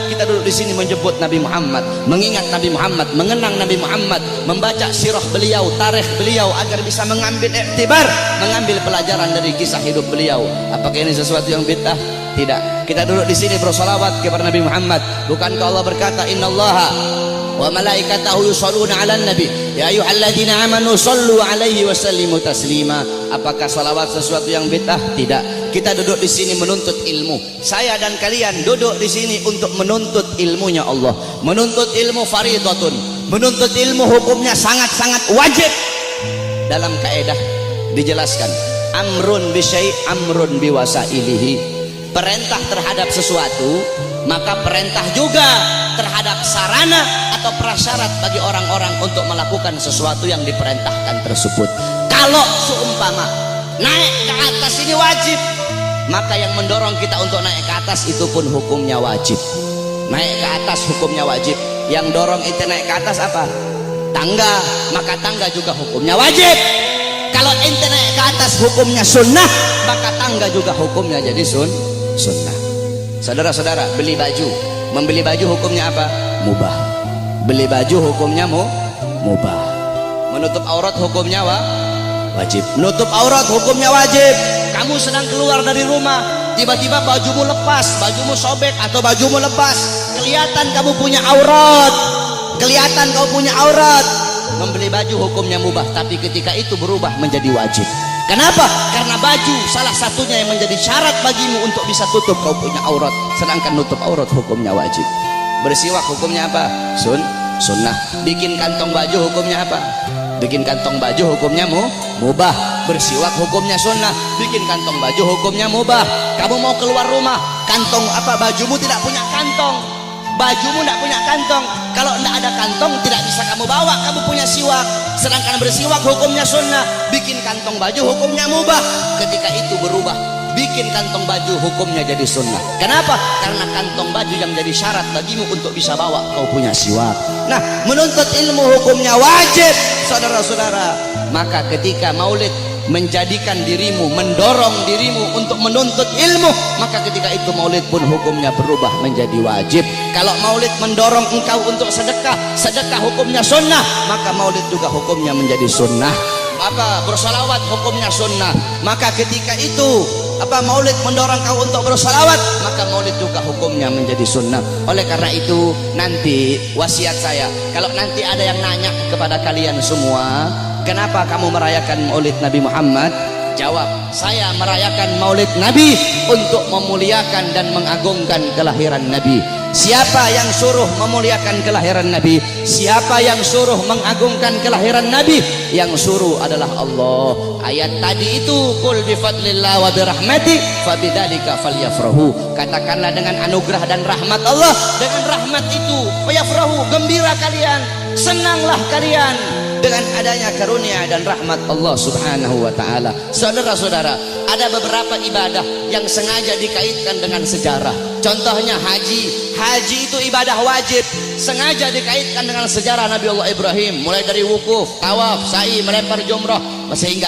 S1: Kita duduk di sini menyebut Nabi Muhammad, mengingat Nabi Muhammad, mengenang Nabi Muhammad, membaca sirah beliau, tarikh beliau agar bisa mengambil iktibar, mengambil pelajaran dari kisah hidup beliau. Apakah ini sesuatu yang bid'ah? Tidak. Kita duduk di sini bersolawat kepada Nabi Muhammad. Bukankah Allah berkata, Innallaha wa malaikatahu yusholluna 'alan nabi ya ayyuhalladzina amanu shollu 'alaihi wa sallimu taslima. Apakah salawat sesuatu yang bid'ah? Tidak. Kita duduk di sini menuntut ilmu. Saya dan kalian duduk di sini untuk menuntut ilmunya Allah. Menuntut ilmu fardhatun. Menuntut ilmu hukumnya sangat-sangat wajib. Dalam kaidah dijelaskan, amrun bi syai' amrun bi wasailihi. Perintah terhadap sesuatu, maka perintah juga terhadap sarana atau prasyarat bagi orang-orang untuk melakukan sesuatu yang diperintahkan tersebut. Kalau seumpama naik ke atas ini wajib, maka yang mendorong kita untuk naik ke atas itu pun hukumnya wajib. Naik ke atas hukumnya wajib. Yang dorong itu naik ke atas apa? Tangga, maka tangga juga hukumnya wajib. Kalau ente naik ke atas hukumnya sunnah, maka tangga juga hukumnya jadi sunnah. Saudara-saudara, beli baju, membeli baju hukumnya apa? Mubah. Beli baju hukumnya mubah. Menutup aurat hukumnya wajib. Menutup aurat hukumnya wajib. Kamu sedang keluar dari rumah, tiba-tiba bajumu lepas, bajumu sobek atau bajumu lepas, kelihatan kamu punya aurat, kelihatan kamu punya aurat. Membeli baju hukumnya mubah, tapi ketika itu berubah menjadi wajib. Kenapa? Karena baju salah satunya yang menjadi syarat bagimu untuk bisa tutup kau punya aurat, sedangkan nutup aurat hukumnya wajib. Bersiwak hukumnya apa? Sunnah. Bikin kantong baju hukumnya apa? Bikin kantong baju hukumnya mubah. Bersiwak hukumnya sunnah. Bikin kantong baju hukumnya mubah. Kamu mau keluar rumah, kantong apa? Bajumu tidak punya kantong. Bajumu tidak punya kantong. Kalau tidak ada kantong tidak bisa kamu bawa. Kamu punya siwak. Sedangkan bersiwak hukumnya sunnah. Bikin kantong baju hukumnya mubah. Ketika itu berubah, bikin kantong baju hukumnya jadi sunnah. Kenapa? Karena kantong baju yang jadi syarat bagimu untuk bisa bawa kau punya siwak. Nah, menuntut ilmu hukumnya wajib, saudara-saudara. Maka ketika maulid menjadikan dirimu, mendorong dirimu untuk menuntut ilmu, maka ketika itu maulid pun hukumnya berubah menjadi wajib. Kalau maulid mendorong engkau untuk sedekah, sedekah hukumnya sunnah, maka maulid juga hukumnya menjadi sunnah. Apa? Bersolawat hukumnya sunnah, maka ketika itu maulid mendorong kau untuk bersolawat, maka maulid juga hukumnya menjadi sunnah. Oleh karena itu nanti wasiat saya, kalau nanti ada yang nanya kepada kalian semua, kenapa kamu merayakan maulid Nabi Muhammad? Jawab, saya merayakan maulid Nabi untuk memuliakan dan mengagungkan kelahiran Nabi. Siapa yang suruh memuliakan kelahiran Nabi? Siapa yang suruh mengagungkan kelahiran Nabi? Yang suruh adalah Allah. Ayat tadi itu, qul bi fadlillah wa bi rahmati fabidzalika falyafrahu. Katakanlah dengan anugerah dan rahmat Allah, dengan rahmat itu fayafrahu, gembira kalian, senanglah kalian dengan adanya karunia dan rahmat Allah Subhanahu wa taala. Saudara-saudara, ada beberapa ibadah yang sengaja dikaitkan dengan sejarah. Contohnya haji. Haji itu ibadah wajib, sengaja dikaitkan dengan sejarah Nabi Allah Ibrahim, mulai dari wukuf, tawaf, sa'i, melempar jumrah, sehingga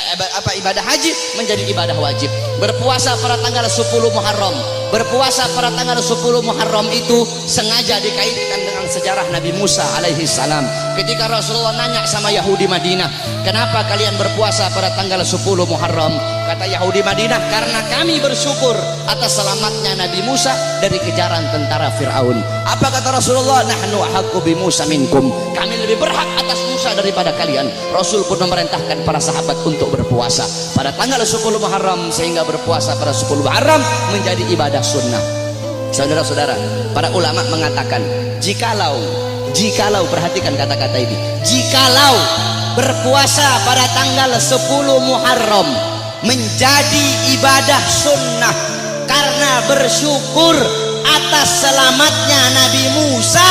S1: ibadah haji menjadi ibadah wajib. Berpuasa pada tanggal 10 Muharram. Berpuasa pada tanggal 10 Muharram itu sengaja dikaitkan dengan sejarah Nabi Musa alaihi salam. Ketika Rasulullah nanya sama Yahudi Madinah, kenapa kalian berpuasa pada tanggal 10 Muharram? Kata Yahudi Madinah, karena kami bersyukur atas selamatnya Nabi Musa dari kejaran tentara Fir'aun. Apa kata Rasulullah? Nahnu ahaqqu bi Musa minkum. Kami lebih berhak atas Musa daripada kalian. Rasul pun memerintahkan para sahabat untuk berpuasa pada tanggal 10 Muharram, sehingga berpuasa pada 10 Muharram menjadi ibadah sunnah. Saudara-saudara, para ulama mengatakan, jikalau perhatikan kata-kata ini, jikalau berpuasa pada tanggal 10 Muharram menjadi ibadah sunnah karena bersyukur atas selamatnya Nabi Musa,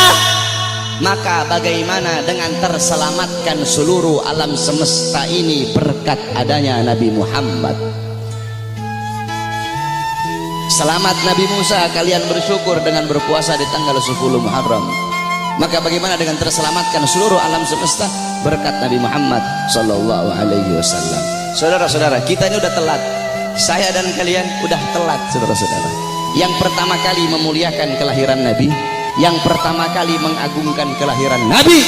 S1: maka bagaimana dengan terselamatkan seluruh alam semesta ini berkat adanya Nabi Muhammad? Selamat Nabi Musa, kalian bersyukur dengan berpuasa di tanggal 10 Muharram. Maka bagaimana dengan terselamatkan seluruh alam semesta berkat Nabi Muhammad sallallahu alaihi wasallam. Saudara-saudara, kita ini udah telat. Saya dan kalian udah telat, saudara-saudara. Yang pertama kali memuliakan kelahiran Nabi, yang pertama kali mengagungkan kelahiran Nabi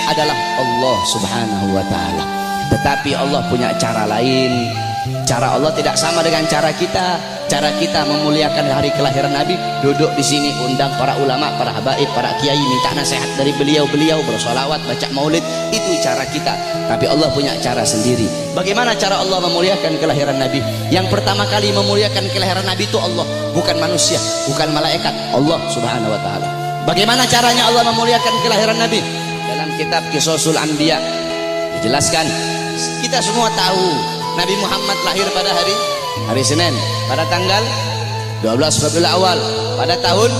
S1: adalah Allah Subhanahu wa taala. Tetapi Allah punya cara lain. Cara Allah tidak sama dengan cara kita. Cara kita memuliakan hari kelahiran Nabi, duduk di sini undang para ulama, para habaib, para kiai, minta nasihat dari beliau-beliau, bersolawat, baca maulid. Itu cara kita. Tapi Allah punya cara sendiri. Bagaimana cara Allah memuliakan kelahiran Nabi? Yang pertama kali memuliakan kelahiran Nabi itu Allah, bukan manusia, bukan malaikat, Allah Subhanahu wa taala. Bagaimana caranya Allah memuliakan kelahiran Nabi? Dalam kitab Qisasul Anbiya dijelaskan. Kita semua tahu Nabi Muhammad lahir pada hari Senin, pada tanggal 12 Rabiul Awal, pada tahun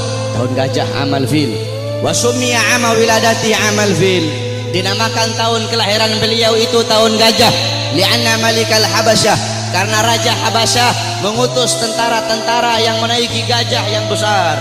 S1: gajah, amal fil. Wa summiya ama wiladati amal fil. Dinamakan tahun kelahiran beliau itu tahun gajah, li'anna malikal Habasyah, karena raja Habasyah mengutus tentara-tentara yang menaiki gajah yang besar.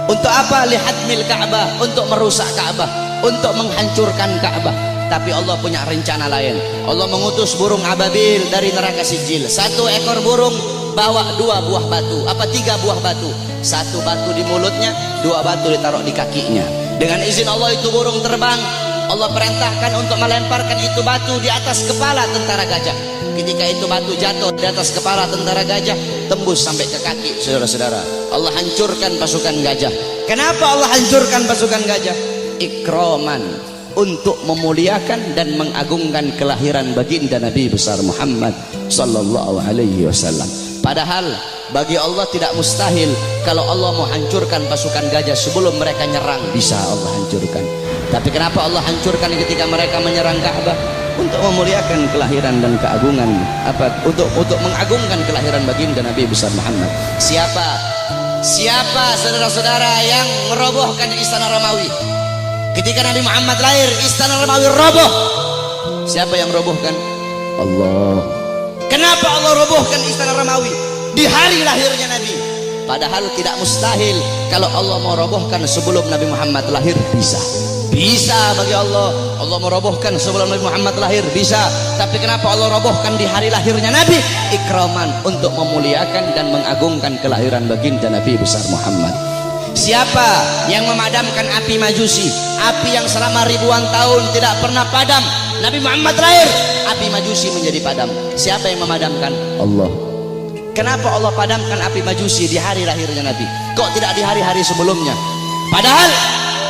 S1: Untuk apa? Lihadmil Ka'bah, untuk merusak Ka'bah, untuk menghancurkan Ka'bah. Tapi Allah punya rencana lain. Allah mengutus burung ababil dari neraka Sijil. Satu ekor burung bawa 2 buah batu, 3 buah batu. 1 batu di mulutnya, 2 batu ditaruh di kakinya. Dengan izin Allah itu burung terbang. Allah perintahkan untuk melemparkan itu batu di atas kepala tentara gajah. Ketika itu batu jatuh di atas kepala tentara gajah, tembus sampai ke kaki, saudara-saudara. Allah hancurkan pasukan gajah. Kenapa Allah hancurkan pasukan gajah? Ikraman, untuk memuliakan dan mengagungkan kelahiran baginda Nabi besar Muhammad sallallahu alaihi wasallam. Padahal bagi Allah tidak mustahil kalau Allah mau hancurkan pasukan gajah sebelum mereka nyerang, bisa Allah hancurkan. Tapi kenapa Allah hancurkan ketika mereka menyerang Ka'bah? Untuk memuliakan kelahiran dan keagungan, untuk mengagungkan kelahiran baginda Nabi besar Muhammad. Siapa saudara-saudara yang merobohkan istana Romawi? Ketika Nabi Muhammad lahir, istana Romawi roboh. Siapa yang merobohkan? Allah. Kenapa Allah robohkan istana Romawi di hari lahirnya Nabi? Padahal tidak mustahil kalau Allah mau robohkan sebelum Nabi Muhammad lahir, bisa. Bisa bagi Allah. Allah merobohkan sebelum Nabi Muhammad lahir, bisa. Tapi kenapa Allah robohkan di hari lahirnya Nabi? Ikraman, untuk memuliakan dan mengagungkan kelahiran baginda Nabi besar Muhammad. Siapa yang memadamkan api Majusi, api yang selama ribuan tahun tidak pernah padam? Nabi Muhammad lahir, api Majusi menjadi padam. Siapa yang memadamkan? Allah. Kenapa Allah padamkan api Majusi di hari lahirnya Nabi? Kok tidak di hari-hari sebelumnya? Padahal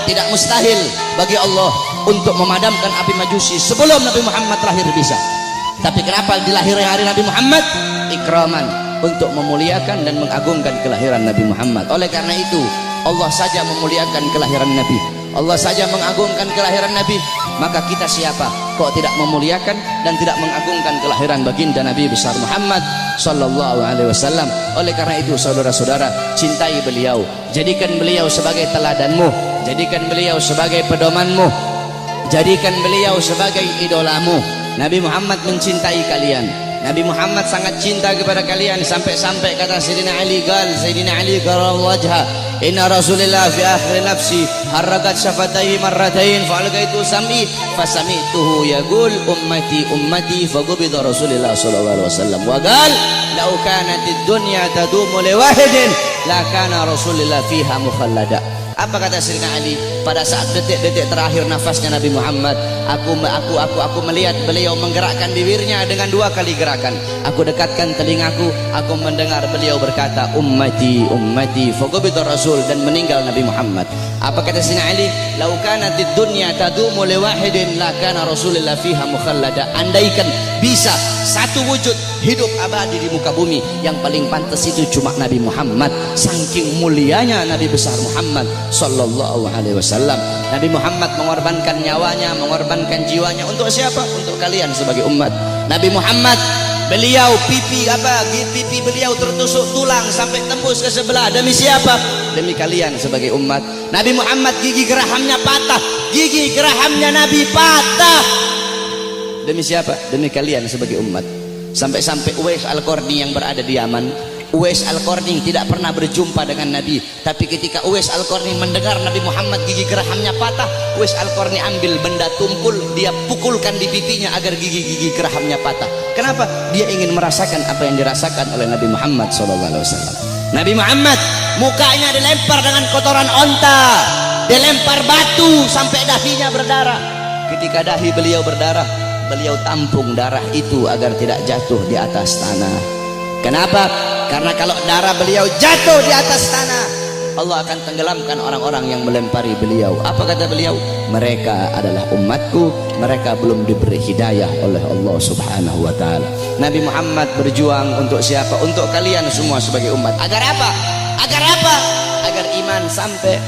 S1: tidak mustahil bagi Allah untuk memadamkan api Majusi sebelum Nabi Muhammad lahir, bisa. Tapi kenapa di lahirnya hari Nabi Muhammad? Ikraman, untuk memuliakan dan mengagungkan kelahiran Nabi Muhammad. Oleh karena itu Allah saja memuliakan kelahiran Nabi, Allah saja mengagungkan kelahiran Nabi. Maka kita siapa kok tidak memuliakan dan tidak mengagungkan kelahiran baginda Nabi besar Muhammad sallallahu alaihi wasallam. Oleh karena itu saudara-saudara, cintai beliau, jadikan beliau sebagai teladanmu, jadikan beliau sebagai pedomanmu, jadikan beliau sebagai idolamu. Nabi Muhammad mencintai kalian, Nabi Muhammad sangat cinta kepada kalian, sampai-sampai kata Sayyidina Ali karramallahu wajha, inna Rasulillah fi akhir nafsi harakat syafataihi marratain fa'alqaitu sam'i fasami'tuhu yaqul ummati ummati faqubida Rasulullah sallallahu alaihi wasallam wa qala law kanatid dunya tadumu li wahidin la kana Rasulullah fiha mukhallada. Apa kata Sayyidina Ali pada saat detik-detik terakhir nafasnya Nabi Muhammad? Aku melihat beliau menggerakkan bibirnya dengan 2 kali gerakan. Aku dekatkan telingaku, aku mendengar beliau berkata ummati ummati faqubida Rasul, dan meninggal Nabi Muhammad. Apa kata Sayyidina Ali? Lau kanatid dunya tadumu li wahidin la kana Rasulullah fiha mukhallada. Andaikan bisa satu wujud hidup abadi di muka bumi, yang paling pantas itu cuma Nabi Muhammad. Saking mulianya Nabi besar Muhammad sallallahu alaihi wasallam. Nabi Muhammad mengorbankan nyawanya, mengorbankan jiwanya untuk siapa? Untuk kalian sebagai umat. Nabi Muhammad, beliau pipi beliau tertusuk tulang sampai tembus ke sebelah. Demi siapa? Demi kalian sebagai umat. Nabi Muhammad gigi gerahamnya patah, gigi gerahamnya Nabi patah. Demi siapa? Demi kalian sebagai umat. Sampai-sampai Uwais Al-Qarni yang berada di Yaman, Uwais Al-Qarni tidak pernah berjumpa dengan Nabi, tapi ketika Uwais Al-Qarni mendengar Nabi Muhammad gigi gerahmnya patah, Uwais Al-Qarni ambil benda tumpul, dia pukulkan di pipinya agar gigi-gigi gerahmnya patah. Kenapa? Dia ingin merasakan apa yang dirasakan oleh Nabi Muhammad SAW. Nabi Muhammad mukanya dilempar dengan kotoran onta, dilempar batu sampai dahinya berdarah. Ketika dahi beliau berdarah, beliau tampung darah itu agar tidak jatuh di atas tanah. Kenapa? Karena kalau darah beliau jatuh di atas tanah, Allah akan tenggelamkan orang-orang yang melempari beliau. Apa kata beliau? Mereka adalah umatku, mereka belum diberi hidayah oleh Allah Subhanahu wa ta'ala. Nabi Muhammad berjuang untuk siapa? Untuk kalian semua sebagai umat. Agar apa? Agar apa? Agar iman sampai.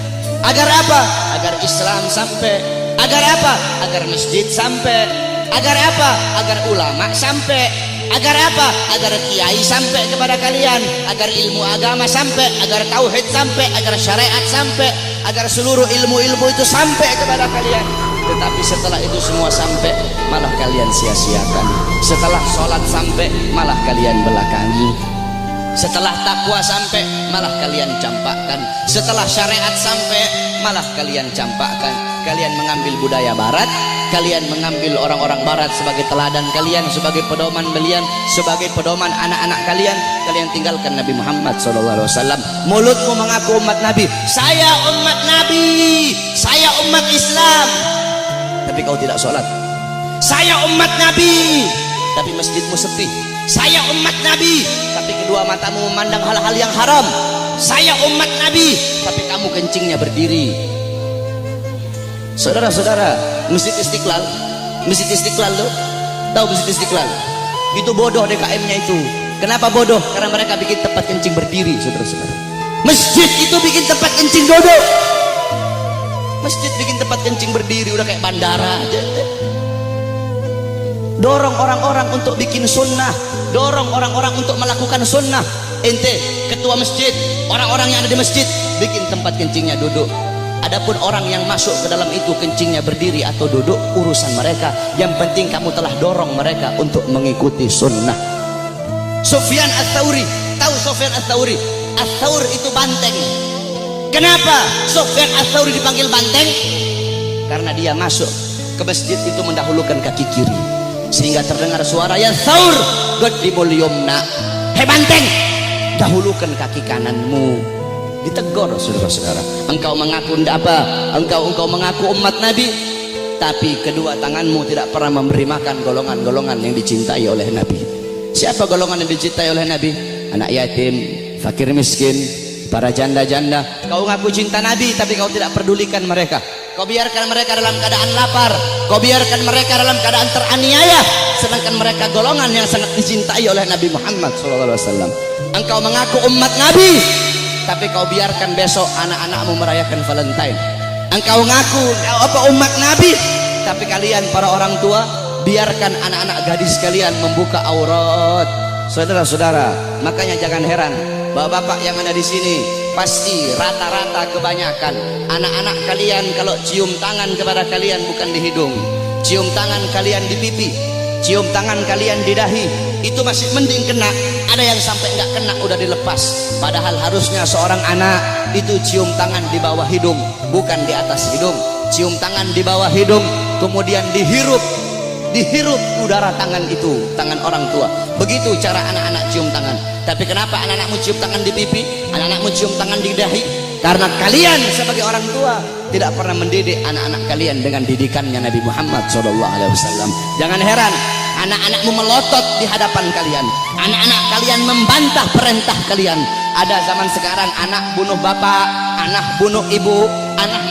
S1: Agar apa? Agar Islam sampai. Agar apa? Agar masjid sampai. Agar apa? Agar ulama sampai. Agar apa? Agar kiai sampai kepada kalian, agar ilmu agama sampai, agar tauhid sampai, agar syariat sampai, agar seluruh ilmu-ilmu itu sampai kepada kalian. Tetapi setelah itu semua sampai, malah kalian sia-siakan. Setelah sholat sampai, malah kalian belakangi. Setelah takwa sampai, malah kalian campakkan. Setelah syariat sampai, malah kalian campakkan. Kalian mengambil budaya barat, kalian mengambil orang-orang barat sebagai teladan kalian, sebagai pedoman kalian, sebagai pedoman anak-anak kalian. Kalian tinggalkan Nabi Muhammad SAW. Mulutmu mengaku umat Nabi, saya umat Nabi, saya umat Islam, tapi kau tidak sholat. Saya umat Nabi, tapi masjidmu sepi. Saya umat Nabi, tapi kedua matamu memandang hal-hal yang haram. Saya umat Nabi, tapi kamu kencingnya berdiri. Saudara-saudara, Masjid Istiqlal, Masjid Istiqlal loh, tahu Masjid Istiqlal? Itu bodoh DKM-nya itu. Kenapa bodoh? Karena mereka bikin tempat kencing berdiri, saudara-saudara. Masjid itu bikin tempat kencing duduk. Masjid bikin tempat kencing berdiri, udah kayak bandara aja. Dorong orang-orang untuk bikin sunnah, dorong orang-orang untuk melakukan sunnah. Ente, ketua masjid, orang-orang yang ada di masjid, bikin tempat kencingnya duduk. Adapun orang yang masuk ke dalam itu kencingnya berdiri atau duduk, urusan mereka. Yang penting kamu telah dorong mereka untuk mengikuti sunnah. Sufyan Ats-Tsauri, tahu Sufyan Ats-Tsauri? Ats-Tsaur itu banteng. Kenapa Sufyan Ats-Tsauri dipanggil banteng? Karena dia masuk ke masjid itu mendahulukan kaki kiri, sehingga terdengar suara ya Tsaur godimul yumna. Hei banteng, dahulukan kaki kananmu. Ditegur saudara-saudara. Engkau mengaku apa? Engkau mengaku umat Nabi, tapi kedua tanganmu tidak pernah memberi makan golongan-golongan yang dicintai oleh Nabi. Siapa golongan yang dicintai oleh Nabi? Anak yatim, fakir miskin, para janda-janda. Kau ngaku cinta Nabi, tapi kau tidak pedulikan mereka. Kau biarkan mereka dalam keadaan lapar, kau biarkan mereka dalam keadaan teraniaya, sedangkan mereka golongan yang sangat dicintai oleh Nabi Muhammad SAW. Engkau mengaku umat Nabi, tapi kau biarkan besok anak-anakmu merayakan Valentine. Engkau ngaku apa umat Nabi, tapi kalian para orang tua biarkan anak-anak gadis kalian membuka aurat. Saudara-saudara, makanya jangan heran bapak-bapak yang ada di sini, pasti rata-rata kebanyakan anak-anak kalian kalau cium tangan kepada kalian bukan di hidung, cium tangan kalian di pipi, cium tangan kalian di dahi, itu masih mending kena. Ada yang sampai nggak kena udah dilepas. Padahal harusnya seorang anak itu cium tangan di bawah hidung, bukan di atas hidung. Cium tangan di bawah hidung, kemudian dihirup udara tangan itu, tangan orang tua. Begitu cara anak-anak cium tangan. Tapi kenapa anak-anakmu cium tangan di pipi, anak-anakmu cium tangan di dahi? Karena kalian sebagai orang tua tidak pernah mendidik anak-anak kalian dengan didikannya Nabi Muhammad SAW. Jangan heran anak-anakmu melotot di hadapan kalian, anak-anak kalian membantah perintah kalian. Ada zaman sekarang anak bunuh bapak, anak bunuh ibu, anak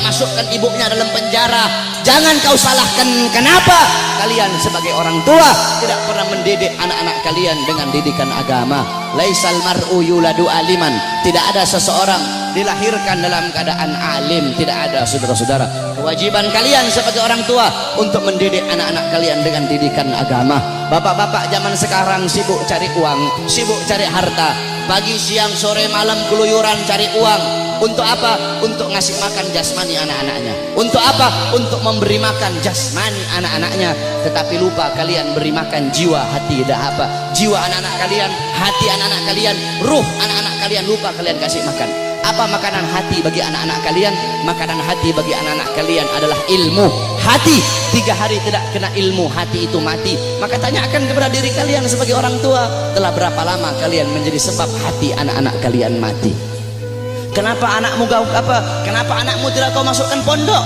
S1: masukkan ibunya dalam penjara. Jangan kau salahkan kenapa kalian sebagai orang tua tidak pernah mendidik anak-anak kalian dengan didikan agama. Laisal mar'u yuladu aliman, tidak ada seseorang dilahirkan dalam keadaan alim, tidak ada. Saudara-saudara, kewajiban kalian sebagai orang tua untuk mendidik anak-anak kalian dengan didikan agama. Bapak-bapak zaman sekarang sibuk cari uang, sibuk cari harta. pagi siang sore malam keluyuran cari uang. Untuk apa? Untuk ngasih makan jasmani anak-anaknya. Untuk apa? Untuk memberi makan jasmani anak-anaknya. Tetapi lupa kalian beri makan jiwa, hati, dah apa? Jiwa anak-anak kalian, hati anak-anak kalian, ruh anak-anak kalian, lupa kalian kasih makan. Apa makanan hati bagi anak-anak kalian? Makanan hati bagi anak-anak kalian adalah ilmu. Hati 3 hari tidak kena ilmu, hati itu mati. Maka tanyakan kepada diri kalian sebagai orang tua, telah berapa lama kalian menjadi sebab hati anak-anak kalian mati? Kenapa anakmu kenapa anakmu tidak kau masukkan pondok?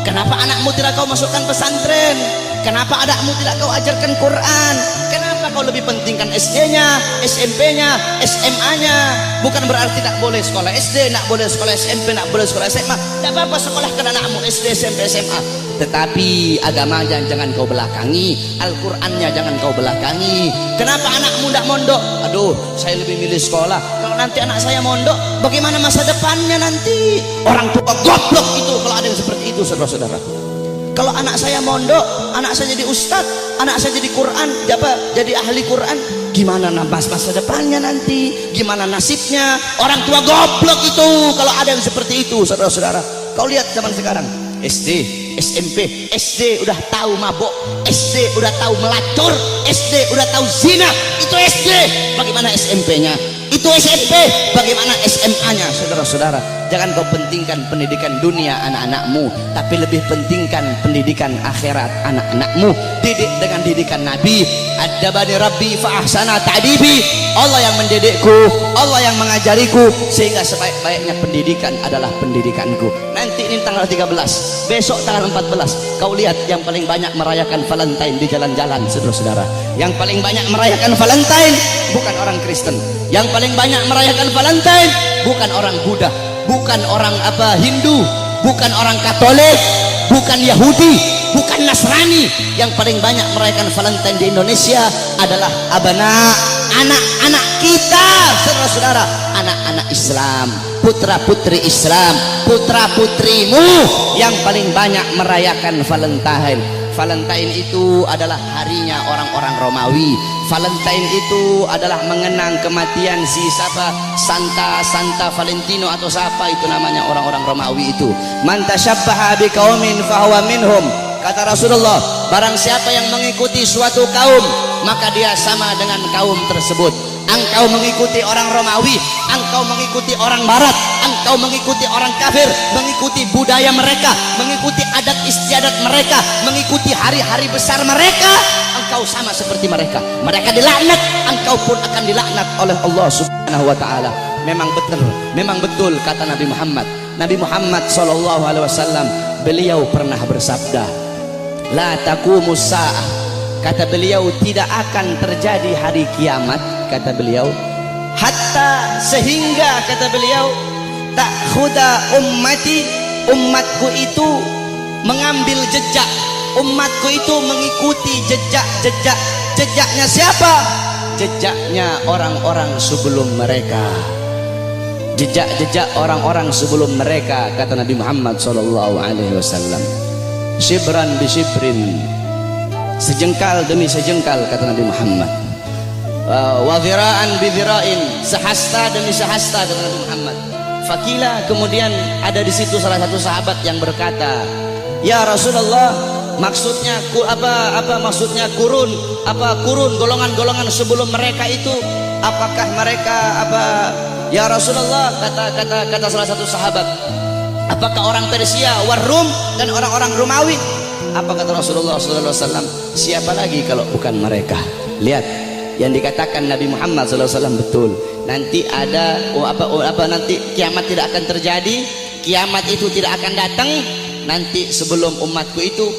S1: Kenapa anakmu tidak kau masukkan pesantren? Kenapa anakmu tidak kau ajarkan Quran? Kenapa kau lebih pentingkan SD-nya, SMP-nya, SMA-nya? Bukan berarti tak boleh sekolah SD, tak boleh sekolah SMP, tak boleh sekolah SMA. Tidak apa-apa sekolahkan anakmu SD, SMP, SMA. Tetapi agamanya jangan kau belakangi, Al-Qurannya jangan kau belakangi. Kenapa anakmu tidak mondok? Aduh, saya lebih milih sekolah. Kalau nanti anak saya mondok, bagaimana masa depannya nanti? Orang tua goblok itu kalau ada yang seperti itu, saudara-saudara. Kalau anak saya mondok, anak saya jadi ustadz, anak saya jadi Quran, jadi ahli Quran, gimana masa depannya nanti? Gimana nasibnya? Orang tua goblok itu kalau ada yang seperti itu, saudara-saudara. Kau lihat zaman sekarang, SD, SMP, SD udah tahu mabok, SD udah tahu melacur, SD udah tahu zina. Itu SD. Bagaimana SMP-nya? Itu SMP. Bagaimana SMA-nya, saudara-saudara? Jangan kau pentingkan pendidikan dunia anak-anakmu, tapi lebih pentingkan pendidikan akhirat anak-anakmu. Didik dengan didikan Nabi. Adabani Rabbi fa ahsana ta'dibi. Allah yang mendidikku, Allah yang mengajariku, sehingga sebaik-baiknya pendidikan adalah pendidikanku. Nanti ini tanggal 13, besok tanggal 14, kau lihat yang paling banyak merayakan Valentine di jalan-jalan, saudara-saudara. Yang paling banyak merayakan Valentine bukan orang Kristen. Yang paling banyak merayakan Valentine bukan orang Buddha, bukan orang Hindu, bukan orang Katolik, bukan Yahudi, bukan Nasrani. Yang paling banyak merayakan Valentine di Indonesia adalah anak-anak kita, saudara-saudara, anak-anak Islam, putra-putri Islam, putra-putrimu yang paling banyak merayakan Valentine. Valentine itu adalah harinya orang-orang Romawi. Valentine itu adalah mengenang kematian si Santa Valentino atau siapa itu namanya orang-orang Romawi itu. Man tasyabbaha biqaumin fahuwa minhum. Kata Rasulullah, barang siapa yang mengikuti suatu kaum, maka dia sama dengan kaum tersebut. Engkau mengikuti orang Romawi, engkau mengikuti orang Barat, engkau mengikuti orang kafir, mengikuti budaya mereka, mengikuti adat istiadat mereka, mengikuti hari-hari besar mereka, engkau sama seperti mereka. Mereka dilaknat, engkau pun akan dilaknat oleh Allah Subhanahu wa taala. Memang betul kata Nabi Muhammad. Nabi Muhammad sallallahu alaihi wasallam, beliau pernah bersabda, la taqumus saah. Kata beliau, tidak akan terjadi hari kiamat, kata beliau, hatta sehingga kata beliau, ta'khuda ummati, umatku itu mengambil jejak, umatku itu mengikuti jejaknya siapa? Jejaknya orang-orang sebelum mereka, jejak orang-orang sebelum mereka, kata Nabi Muhammad sallallahu alaihi wasallam. Shibran bi shibrin, sejengkal demi sejengkal, kata Nabi Muhammad. Wa dhira'an bi dhira'in, sehasta demi sehasta, kata Nabi Muhammad. Fakila, kemudian ada di situ salah satu sahabat yang berkata, ya Rasulullah, maksudnya apa maksudnya kurun golongan-golongan sebelum mereka itu, apakah mereka ya Rasulullah, kata salah satu sahabat, apakah orang Persia, Warum, dan orang-orang Romawi? Apa kata Rasulullah SAW? Siapa lagi kalau bukan mereka? Lihat, yang dikatakan Nabi Muhammad SAW betul. Nanti ada nanti kiamat tidak akan terjadi, kiamat itu tidak akan datang nanti sebelum umatku itu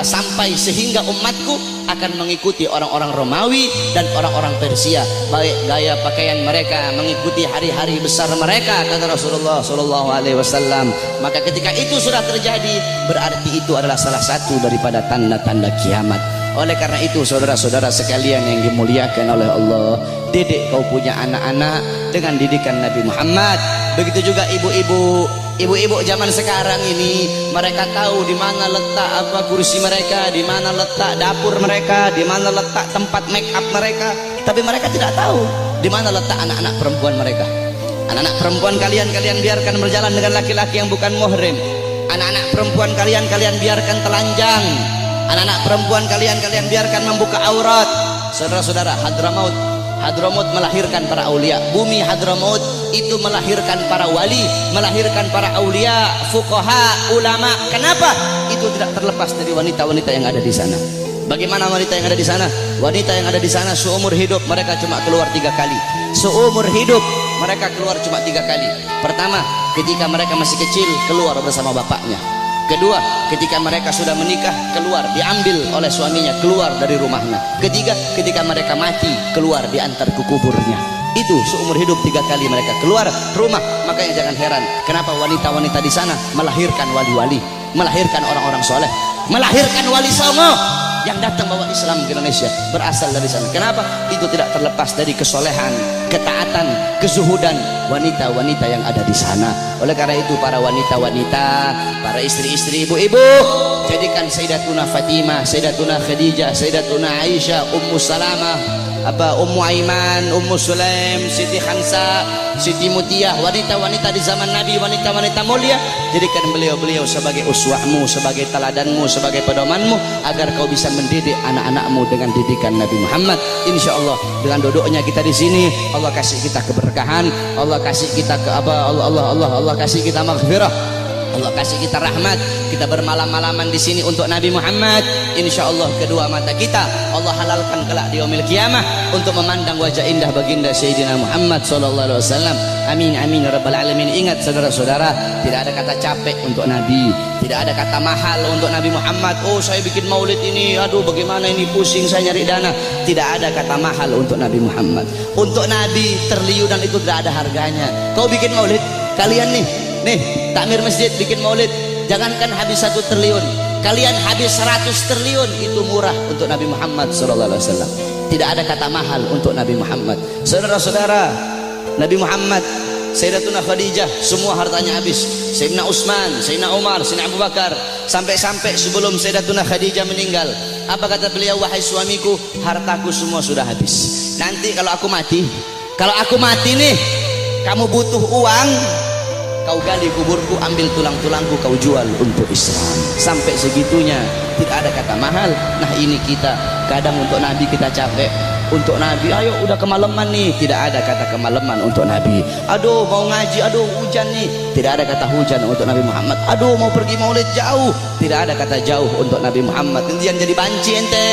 S1: sampai, sehingga umatku akan mengikuti orang-orang Romawi dan orang-orang Persia, baik gaya pakaian mereka, mengikuti hari-hari besar mereka, kata Rasulullah SAW. Maka ketika itu sudah terjadi, berarti itu adalah salah satu daripada tanda-tanda kiamat. Oleh karena itu, saudara-saudara sekalian yang dimuliakan oleh Allah, didik kau punya anak-anak dengan didikan Nabi Muhammad. Begitu juga ibu-ibu zaman sekarang ini, mereka tahu di mana letak kursi mereka, di mana letak dapur mereka, di mana letak tempat make up mereka. tapi mereka tidak tahu di mana letak anak-anak perempuan mereka. Anak-anak perempuan kalian biarkan berjalan dengan laki-laki yang bukan muhrim. Anak-anak perempuan kalian biarkan telanjang. Anak-anak perempuan kalian biarkan membuka aurat. Saudara-saudara, Hadramaut melahirkan para aulia. Bumi Hadramaut itu melahirkan para wali, melahirkan para aulia, fuqaha, ulama. Kenapa? Itu tidak terlepas dari wanita-wanita yang ada di sana. Bagaimana wanita yang ada di sana? Wanita yang ada di sana seumur hidup mereka cuma keluar 3 kali. Seumur hidup mereka keluar cuma 3 kali. Pertama, ketika mereka masih kecil keluar bersama bapaknya. Kedua, ketika mereka sudah menikah keluar, diambil oleh suaminya, keluar dari rumahnya. Ketiga, ketika mereka mati keluar, diantar ke kuburnya. Itu seumur hidup 3 kali mereka keluar rumah. Makanya jangan heran kenapa wanita-wanita di sana melahirkan wali-wali, melahirkan orang-orang soleh, melahirkan wali songo yang datang bawa Islam ke Indonesia berasal dari sana. Kenapa? Itu tidak terlepas dari kesolehan, ketaatan, kezuhudan wanita-wanita yang ada di sana. Oleh karena itu para wanita-wanita, para istri-istri, ibu-ibu, jadikan Sayyidatuna Fatimah, Sayyidatuna Khadijah, Sayyidatuna Aisyah, Ummu Salamah, Ummu Aiman, Ummu Sulaim, Siti Khansa, Siti Mutiyah, wanita-wanita di zaman Nabi, wanita-wanita mulia. Jadikan beliau-beliau sebagai uswahmu, sebagai teladanmu, sebagai pedomanmu, agar kau bisa mendidik anak-anakmu dengan didikan Nabi Muhammad. Insya Allah dengan duduknya kita di sini, Allah kasih kita keberkahan, Allah kasih kita Allah kasih kita maghfirah, Allah kasih kita rahmat. Kita bermalam-malaman di sini untuk Nabi Muhammad. Insya Allah kedua mata kita Allah halalkan kelak di yaumil qiyamah untuk memandang wajah indah baginda Sayyidina Muhammad sallallahu alaihi wasallam. Amin amin ya rabbal alamin. Ingat saudara-saudara, tidak ada kata capek untuk Nabi, tidak ada kata mahal untuk Nabi Muhammad. Oh saya bikin maulid ini, aduh bagaimana ini, pusing saya nyari dana. Tidak ada kata mahal untuk Nabi Muhammad. Untuk Nabi triliunan itu tidak ada harganya. Kau bikin maulid, kalian nih takmir masjid bikin maulid, jangankan habis 1 triliun, kalian habis 100 triliun, itu murah untuk Nabi Muhammad sallallahu alaihi wasallam. Tidak ada kata mahal untuk Nabi Muhammad. Saudara-saudara, Nabi Muhammad, Sayyidatuna Khadijah, semua hartanya habis. Sayyidina Utsman, Sayyidina Umar, Sayyidina Abu Bakar, sampai sebelum Sayyidatuna Khadijah meninggal, apa kata beliau? Wahai suamiku, hartaku semua sudah habis. Nanti kalau aku mati nih, kamu butuh uang, kau gali kuburku, ambil tulang-tulangku, kau jual untuk Islam. Sampai segitunya, tidak ada kata mahal. Nah ini kita kadang untuk Nabi kita capek, untuk Nabi ayo udah kemalaman nih, tidak ada kata kemalaman untuk Nabi. Aduh mau ngaji, aduh hujan nih, tidak ada kata hujan untuk Nabi Muhammad. Aduh mau pergi maulid jauh, tidak ada kata jauh untuk Nabi Muhammad. Kemudian jadi banci ente,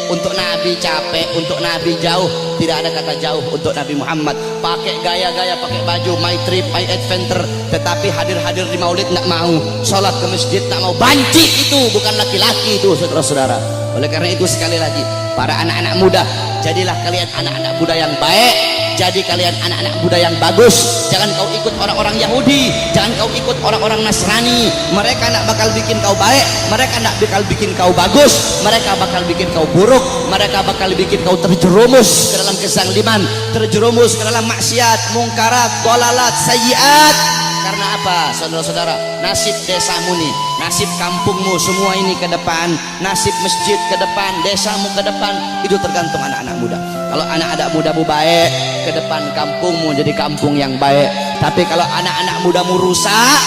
S1: untuk Nabi capek, untuk Nabi jauh, tidak ada kata jauh untuk Nabi Muhammad. Pakai gaya-gaya, pakai baju my trip, my adventure, tetapi hadir-hadir di maulid nggak mau, sholat ke masjid nggak mau. Banci itu, bukan laki-laki itu saudara-saudara. Oleh karena itu sekali lagi, para anak-anak muda, jadilah kalian anak-anak muda yang baik, jadi kalian anak-anak muda yang bagus. Jangan kau ikut orang-orang Yahudi, jangan kau ikut orang-orang Nasrani. Mereka nak bakal bikin kau baik, mereka nak bakal bikin kau bagus, mereka bakal bikin kau buruk, mereka bakal bikin kau terjerumus ke dalam kezaliman, terjerumus ke dalam maksiat, mungkarat, dhalalat, sayyiat. Karena apa saudara-saudara? Nasib desamu nih, nasib kampungmu semua ini ke depan, nasib masjid ke depan, desamu ke depan, itu tergantung anak-anak muda. Kalau anak-anak mudamu baik, ke depan kampungmu jadi kampung yang baik. Tapi kalau anak-anak mudamu rusak,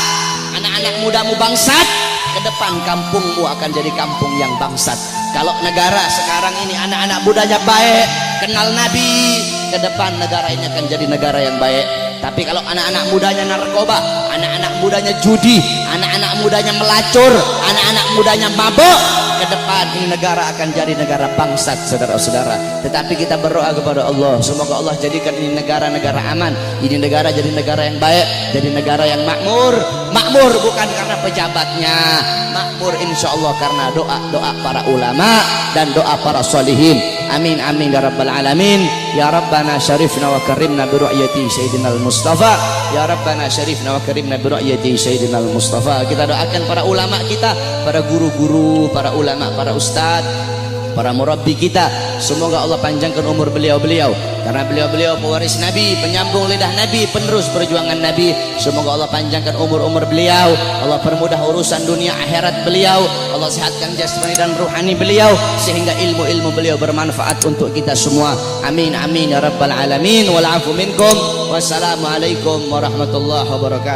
S1: anak-anak mudamu bangsat, ke depan kampungmu akan jadi kampung yang bangsat. Kalau negara sekarang ini anak-anak mudanya baik, kenal Nabi, ke depan negara ini akan jadi negara yang baik. Tapi kalau anak-anak mudanya narkoba, anak-anak mudanya judi, anak-anak mudanya melacur, anak-anak mudanya mabuk, ke depan ini negara akan jadi negara bangsat saudara-saudara. Tetapi kita berdoa kepada Allah, semoga Allah jadikan ini negara-negara aman, ini negara jadi negara yang baik, jadi negara yang makmur. Makmur bukan karena pejabatnya, makmur insya Allah karena doa-doa para ulama dan doa para solihin. Amin amin ya rabbal alamin. Ya Rabbana syarifna wa karimna bi ru'yati Sayyidina Mustafa. Ya Rabbana syarifna wa karimna bi ru'yati Sayyidina Mustafa. Kita doakan para ulama kita, para guru-guru, para ulama, para ustadz, para murabbi kita. Semoga Allah panjangkan umur beliau-beliau, karena beliau-beliau pewaris Nabi, penyambung lidah Nabi, penerus perjuangan Nabi. Semoga Allah panjangkan umur-umur beliau, Allah permudah urusan dunia akhirat beliau, Allah sehatkan jasmani dan ruhani beliau, sehingga ilmu-ilmu beliau bermanfaat untuk kita semua. Amin amin ya rabbal alamin. Wal afu minkum. Wassalamualaikum warahmatullahi wabarakatuh.